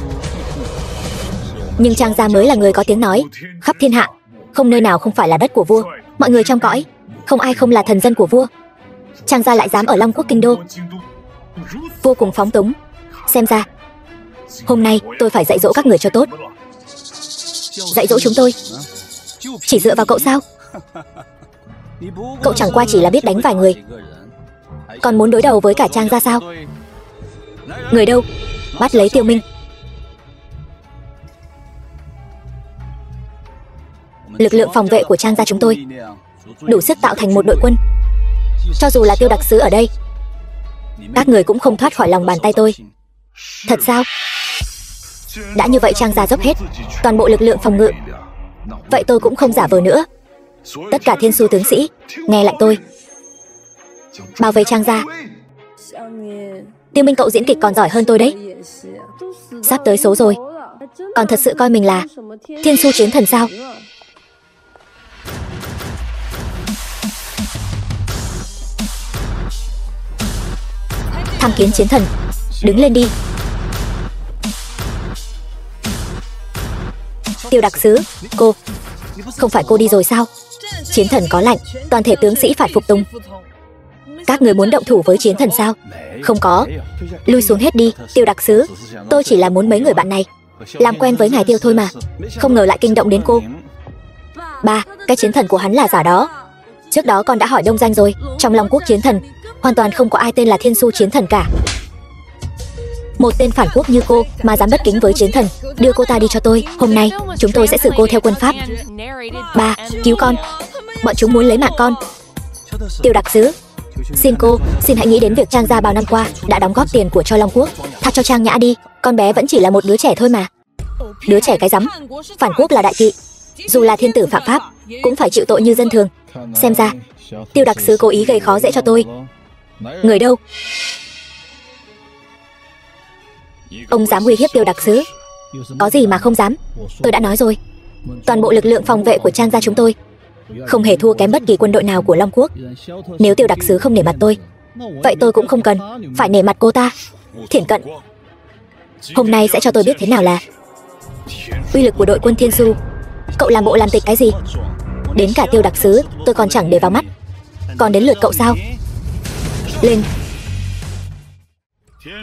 [SPEAKER 1] Nhưng Trang gia mới là người có tiếng nói khắp thiên hạ. Không nơi nào không phải là đất của vua. Mọi người trong cõi không ai không là thần dân của vua. Trang gia lại dám ở Long Quốc kinh đô, vô cùng phóng túng. Xem ra hôm nay tôi phải dạy dỗ các người cho tốt. Dạy dỗ chúng tôi? Chỉ dựa vào cậu sao? Cậu chẳng qua chỉ là biết đánh vài người, còn muốn đối đầu với cả Trang gia sao? Người đâu? Bắt lấy Tiêu Minh. Lực lượng phòng vệ của Trang gia chúng tôi đủ sức tạo thành một đội quân. Cho dù là Tiêu đặc sứ ở đây, các người cũng không thoát khỏi lòng bàn tay tôi. Thật sao? Đã như vậy Trang gia dốc hết toàn bộ lực lượng phòng ngự. Vậy tôi cũng không giả vờ nữa. Tất cả thiên su tướng sĩ nghe lệnh tôi, bảo vệ Trang gia. Tiêu Minh, cậu diễn kịch còn giỏi hơn tôi đấy. Sắp tới số rồi, còn thật sự coi mình là thiên su chiến thần sao? Tham kiến chiến thần, đứng lên đi. Tiêu đặc sứ, cô, không phải cô đi rồi sao? Chiến thần có lệnh, toàn thể tướng sĩ phải phục tùng. Các người muốn động thủ với chiến thần sao? Không có, lui xuống hết đi. Tiêu đặc sứ, tôi chỉ là muốn mấy người bạn này làm quen với ngài Tiêu thôi mà. Không ngờ lại kinh động đến cô. Ba, cái chiến thần của hắn là giả đó. Trước đó con đã hỏi đông danh rồi. Trong Long Quốc chiến thần hoàn toàn không có ai tên là thiên su chiến thần cả. Một tên phản quốc như cô mà dám bất kính với chiến thần. Đưa cô ta đi cho tôi. Hôm nay chúng tôi sẽ xử cô theo quân pháp. Ba, cứu con. Bọn chúng muốn lấy mạng con. Tiêu đặc sứ, xin cô, xin hãy nghĩ đến việc Trang gia bao năm qua đã đóng góp tiền của cho Long Quốc. Tha cho Trang Nhã đi. Con bé vẫn chỉ là một đứa trẻ thôi mà. Đứa trẻ cái rắm. Phản quốc là đại kỵ. Dù là thiên tử phạm pháp cũng phải chịu tội như dân thường. Xem ra Tiêu đặc sứ cố ý gây khó dễ cho tôi. Người đâu? Ông dám uy hiếp Tiêu đặc sứ? Có gì mà không dám. Tôi đã nói rồi, toàn bộ lực lượng phòng vệ của Trang gia chúng tôi không hề thua kém bất kỳ quân đội nào của Long Quốc. Nếu Tiêu đặc sứ không nể mặt tôi, vậy tôi cũng không cần phải nể mặt cô ta. Thiển Cận, hôm nay sẽ cho tôi biết thế nào là uy lực của đội quân Thiên Du. Cậu làm bộ làm tịch cái gì? Đến cả Tiêu đặc sứ tôi còn chẳng để vào mắt, còn đến lượt cậu sao? Lên!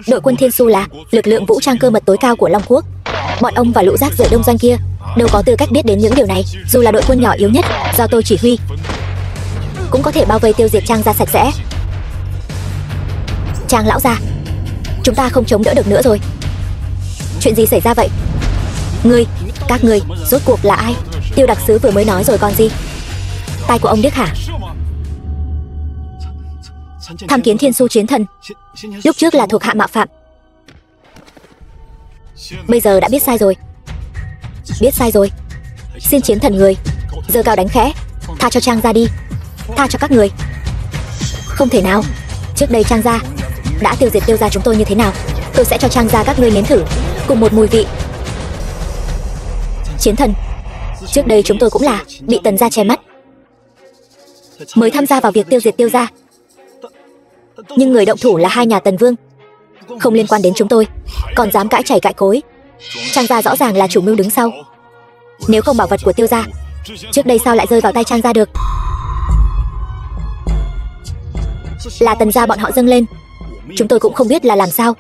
[SPEAKER 1] Đội quân Thiên Du là lực lượng vũ trang cơ mật tối cao của Long Quốc. Bọn ông và lũ rác rưởi đông doanh kia đâu có tư cách biết đến những điều này. Dù là đội quân nhỏ yếu nhất do tôi chỉ huy, cũng có thể bao vây tiêu diệt Trang gia sạch sẽ. Trang lão gia, chúng ta không chống đỡ được nữa rồi. Chuyện gì xảy ra vậy? Các ngươi rốt cuộc là ai? Tiêu đặc sứ vừa mới nói rồi còn gì? Tai của ông điếc hả? Tham kiến thiên su chiến thần. Lúc trước là thuộc hạ mạo phạm, bây giờ đã biết sai rồi. Biết sai rồi. Xin chiến thần người giơ cao đánh khẽ, tha cho Trang gia đi. Tha cho các người. Không thể nào. Trước đây Trang gia đã tiêu diệt Tiêu gia chúng tôi như thế nào, tôi sẽ cho Trang gia các ngươi nếm thử cùng một mùi vị. Chiến thần, trước đây chúng tôi cũng là bị Tần gia che mắt. mới tham gia vào việc tiêu diệt Tiêu gia. Nhưng người động thủ là hai nhà Tần Vương, không liên quan đến chúng tôi, còn dám cãi chảy cãi cối. Trang gia rõ ràng là chủ mưu đứng sau. Nếu không bảo vật của Tiêu gia, trước đây sao lại rơi vào tay Trang gia được? Là Tần gia bọn họ dâng lên, chúng tôi cũng không biết là làm sao.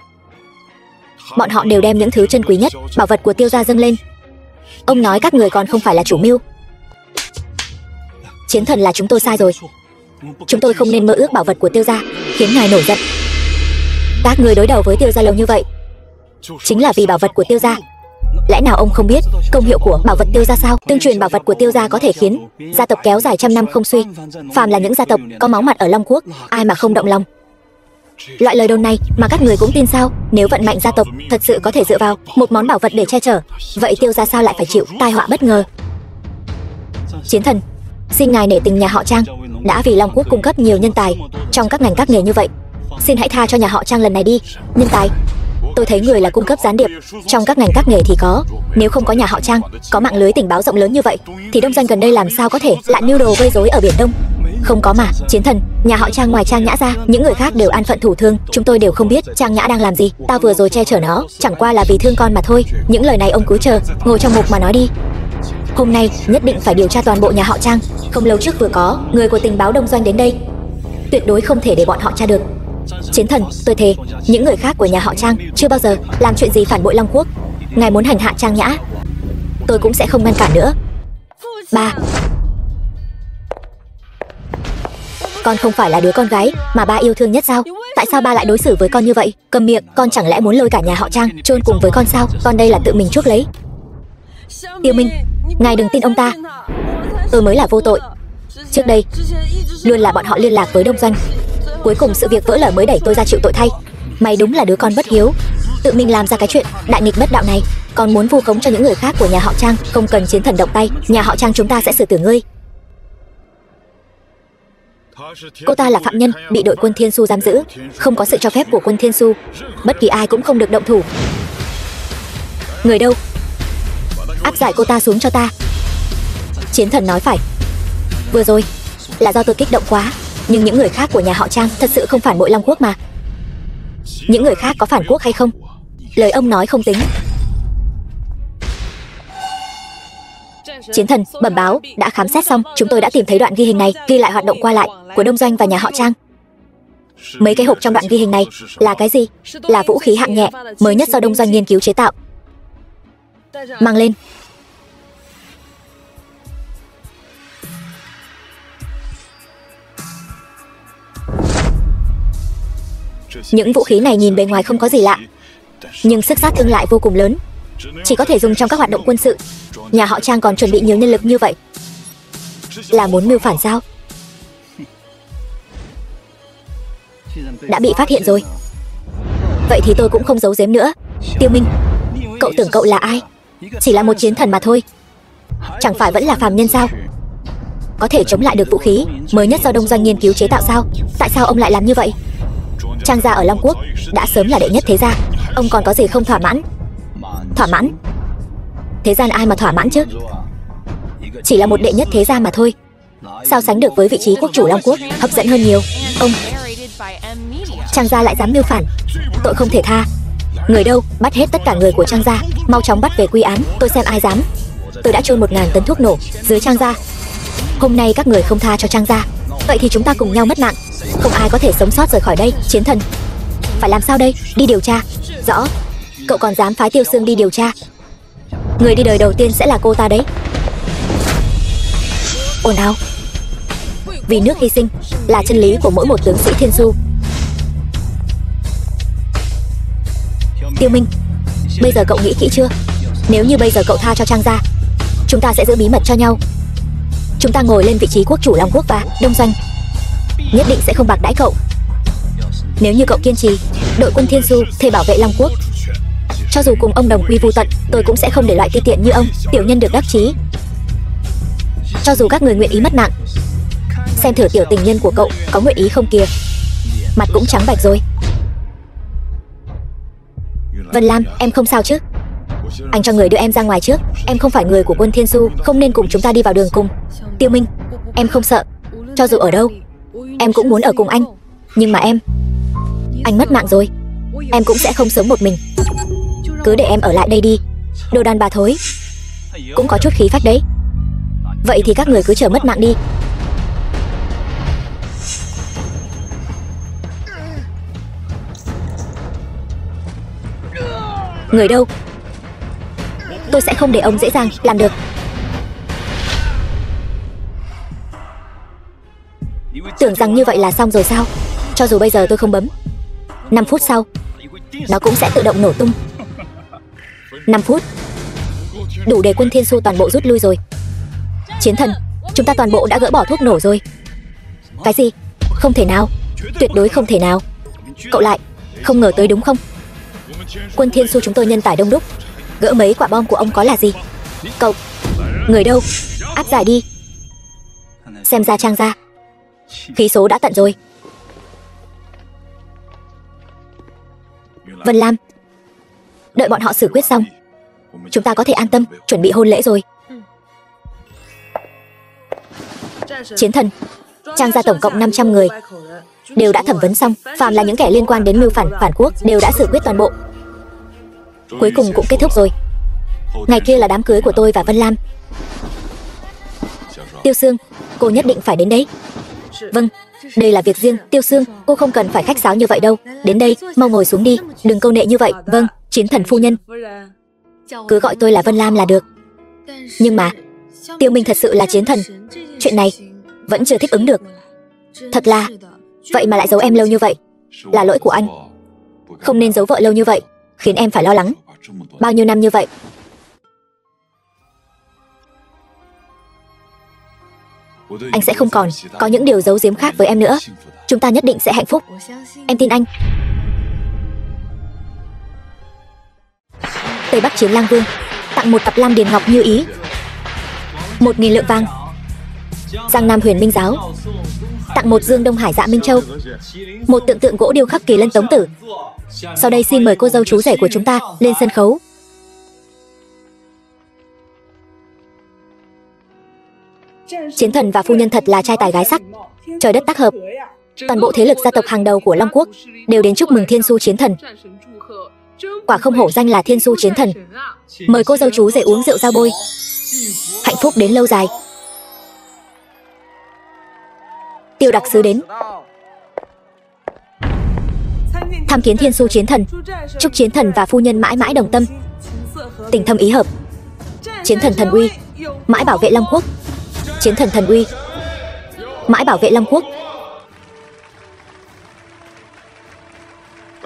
[SPEAKER 1] Bọn họ đều đem những thứ chân quý nhất, bảo vật của Tiêu gia dâng lên. Ông nói các người còn không phải là chủ mưu. Chiến thần, là chúng tôi sai rồi. Chúng tôi không nên mơ ước bảo vật của Tiêu gia, khiến ngài nổi giận. Các người đối đầu với Tiêu gia lâu như vậy, chính là vì bảo vật của Tiêu gia. Lẽ nào ông không biết công hiệu của bảo vật Tiêu gia sao? Tương truyền bảo vật của Tiêu gia có thể khiến gia tộc kéo dài trăm năm không suy. Phàm là những gia tộc có máu mặt ở Long Quốc, ai mà không động lòng. Loại lời đồn này mà các người cũng tin sao? Nếu vận mạnh gia tộc thật sự có thể dựa vào một món bảo vật để che chở, vậy Tiêu gia sao lại phải chịu tai họa bất ngờ? Chiến thần, xin ngài nể tình nhà họ Trang đã vì Long Quốc cung cấp nhiều nhân tài trong các ngành các nghề như vậy. Xin hãy tha cho nhà họ Trang lần này đi. Nhân tài? Tôi thấy người là cung cấp gián điệp trong các ngành các nghề thì có. Nếu không có nhà họ Trang, có mạng lưới tình báo rộng lớn như vậy, thì Đông Doanh gần đây làm sao có thể lại mưu đồ gây rối ở Biển Đông? Không có mà. Chiến thần, nhà họ Trang ngoài Trang Nhã ra, những người khác đều an phận thủ thương. Chúng tôi đều không biết Trang Nhã đang làm gì. Ta vừa rồi che chở nó chẳng qua là vì thương con mà thôi. Những lời này ông cứ chờ, ngồi trong mục mà nói đi. Hôm nay nhất định phải điều tra toàn bộ nhà họ Trang. Không lâu trước vừa có người của tình báo Đông Doanh đến đây, tuyệt đối không thể để bọn họ tra được. Chiến thần, tôi thề, những người khác của nhà họ Trang chưa bao giờ làm chuyện gì phản bội Long Quốc. Ngài muốn hành hạ Trang Nhã, tôi cũng sẽ không ngăn cản nữa. Ba, con không phải là đứa con gái mà ba yêu thương nhất sao? Tại sao ba lại đối xử với con như vậy? Cầm miệng, con chẳng lẽ muốn lôi cả nhà họ Trang chôn cùng với con sao? Con đây là tự mình chuốc lấy. Tiêu Minh, ngài đừng tin ông ta. Tôi mới là vô tội. Trước đây luôn là bọn họ liên lạc với Đông Doanh, cuối cùng sự việc vỡ lở mới đẩy tôi ra chịu tội thay. Mày đúng là đứa con bất hiếu, tự mình làm ra cái chuyện đại nghịch bất đạo này, còn muốn vu khống cho những người khác của nhà họ Trang. Không cần Chiến thần động tay, nhà họ Trang chúng ta sẽ xử tử ngươi. Cô ta là phạm nhân bị đội quân Thiên Su giam giữ, không có sự cho phép của quân Thiên Su, bất kỳ ai cũng không được động thủ. Người đâu? Áp giải cô ta xuống cho ta. Chiến thần nói phải. Vừa rồi là do tôi kích động quá, nhưng những người khác của nhà họ Trang thật sự không phản bội Long Quốc mà. Những người khác có phản quốc hay không, lời ông nói không tính. Chiến thần, bẩm báo, đã khám xét xong, chúng tôi đã tìm thấy đoạn ghi hình này, ghi lại hoạt động qua lại của Đông Doanh và nhà họ Trang. Mấy cái hộp trong đoạn ghi hình này là cái gì? Là vũ khí hạng nhẹ mới nhất do Đông Doanh nghiên cứu chế tạo. Mang lên. Những vũ khí này nhìn bề ngoài không có gì lạ, nhưng sức sát thương lại vô cùng lớn, chỉ có thể dùng trong các hoạt động quân sự. Nhà họ Trang còn chuẩn bị nhiều nhân lực như vậy, là muốn mưu phản sao? Đã bị phát hiện rồi. Vậy thì tôi cũng không giấu giếm nữa. Tiêu Minh, cậu tưởng cậu là ai? Chỉ là một chiến thần mà thôi, chẳng phải vẫn là phàm nhân sao? Có thể chống lại được vũ khí mới nhất do Đông Doanh nghiên cứu chế tạo sao? Tại sao ông lại làm như vậy? Trang gia ở Long Quốc đã sớm là đệ nhất thế gia, ông còn có gì không thỏa mãn? Thỏa mãn? Thế gian ai mà thỏa mãn chứ? Chỉ là một đệ nhất thế gia mà thôi, sao sánh được với vị trí quốc chủ Long Quốc, hấp dẫn hơn nhiều. Ông, Trang gia lại dám mưu phản, tội không thể tha. Người đâu? Bắt hết tất cả người của Trang gia, mau chóng bắt về quy án, tôi xem ai dám. Tôi đã chôn 1000 tấn thuốc nổ dưới Trang gia. Hôm nay các người không tha cho Trang gia, vậy thì chúng ta cùng nhau mất mạng, không ai có thể sống sót rời khỏi đây. Chiến thần, phải làm sao đây? Đi điều tra. Rõ. Cậu còn dám phái Tiêu Sương đi điều tra? Người đi đời đầu tiên sẽ là cô ta đấy. Ồn ào. Vì nước hy sinh là chân lý của mỗi một tướng sĩ Thiên Su. Tiêu Minh, bây giờ cậu nghĩ kỹ chưa? Nếu như bây giờ cậu tha cho Trang gia, chúng ta sẽ giữ bí mật cho nhau. Chúng ta ngồi lên vị trí quốc chủ Long Quốc và Đông Doanh, nhất định sẽ không bạc đãi cậu. Nếu như cậu kiên trì, đội quân Thiên Su thề bảo vệ Long Quốc, cho dù cùng ông đồng quy vu tận, tôi cũng sẽ không để loại ti tiện như ông, tiểu nhân được đắc chí. Cho dù các người nguyện ý mất mạng, xem thử tiểu tình nhân của cậu có nguyện ý không kìa. Mặt cũng trắng bạch rồi. Vân Lam, em không sao chứ? Anh cho người đưa em ra ngoài trước, em không phải người của quân Thiên Su, không nên cùng chúng ta đi vào đường cùng. Tiêu Minh, em không sợ, Cho dù ở đâu, em cũng muốn ở cùng anh. Nhưng mà anh mất mạng rồi, em cũng sẽ không sống một mình. Cứ để em ở lại đây đi. Đồ đàn bà thối, cũng có chút khí phách đấy. Vậy thì các người cứ chờ mất mạng đi. Người đâu? Tôi sẽ không để ông dễ dàng làm được. Tưởng rằng như vậy là xong rồi sao? Cho dù bây giờ tôi không bấm, 5 phút sau nó cũng sẽ tự động nổ tung. 5 phút đủ để quân Thiên Su toàn bộ rút lui rồi. Chiến thần, chúng ta toàn bộ đã gỡ bỏ thuốc nổ rồi. Cái gì? Không thể nào, tuyệt đối không thể nào. Cậu lại không ngờ tới đúng không? Quân Thiên Su chúng tôi nhân tài đông đúc, gỡ mấy quả bom của ông có là gì? Cậu, người đâu? Áp giải đi. Xem ra Trang gia khí số đã tận rồi. Vân Lam, đợi bọn họ xử quyết xong, chúng ta có thể an tâm chuẩn bị hôn lễ rồi. Chiến thần, Trang gia tổng cộng 500 người đều đã thẩm vấn xong, phàm là những kẻ liên quan đến mưu phản quốc đều đã xử quyết toàn bộ. Cuối cùng cũng kết thúc rồi. Ngày kia là đám cưới của tôi và Vân Lam. Tiêu Sương, cô nhất định phải đến đấy. Vâng, đây là việc riêng. Tiêu Sương, cô không cần phải khách sáo như vậy đâu. Đến đây, mau ngồi xuống đi, đừng câu nệ như vậy. Vâng, chiến thần phu nhân. Cứ gọi tôi là Vân Lam là được. Nhưng mà Tiêu Minh thật sự là chiến thần, chuyện này vẫn chưa thích ứng được. Thật là, vậy mà lại giấu em lâu như vậy. Là lỗi của anh. Không nên giấu vợ lâu như vậy, khiến em phải lo lắng. Bao nhiêu năm như vậy. Anh sẽ không còn có những điều giấu giếm khác với em nữa. Chúng ta nhất định sẽ hạnh phúc. Em tin anh. Tây Bắc Chiến Lang Vương tặng một cặp lam điền ngọc như ý, 1.000 lượng vàng. Giang Nam Huyền Minh Giáo tặng một dương Đông Hải Dạ Minh Châu, một tượng gỗ điêu khắc Kỳ Lân Tống Tử. Sau đây xin mời cô dâu chú rể của chúng ta lên sân khấu. Chiến thần và phu nhân thật là trai tài gái sắc, trời đất tác hợp. Toàn bộ thế lực gia tộc hàng đầu của Long Quốc đều đến chúc mừng Thiên Su chiến thần. Quả không hổ danh là Thiên Su chiến thần. Mời cô dâu chú rể uống rượu giao bôi, hạnh phúc đến lâu dài. Tiêu đặc sứ đến tham kiến Thiên Su chiến thần, chúc chiến thần và phu nhân mãi mãi đồng tâm, tình thâm ý hợp. Chiến thần thần uy, mãi bảo vệ Long Quốc. Chiến thần thần uy, mãi bảo vệ Long Quốc.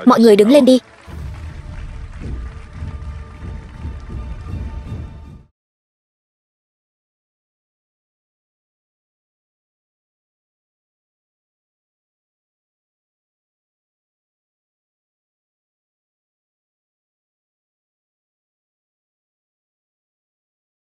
[SPEAKER 1] Mọi người đứng lên đi.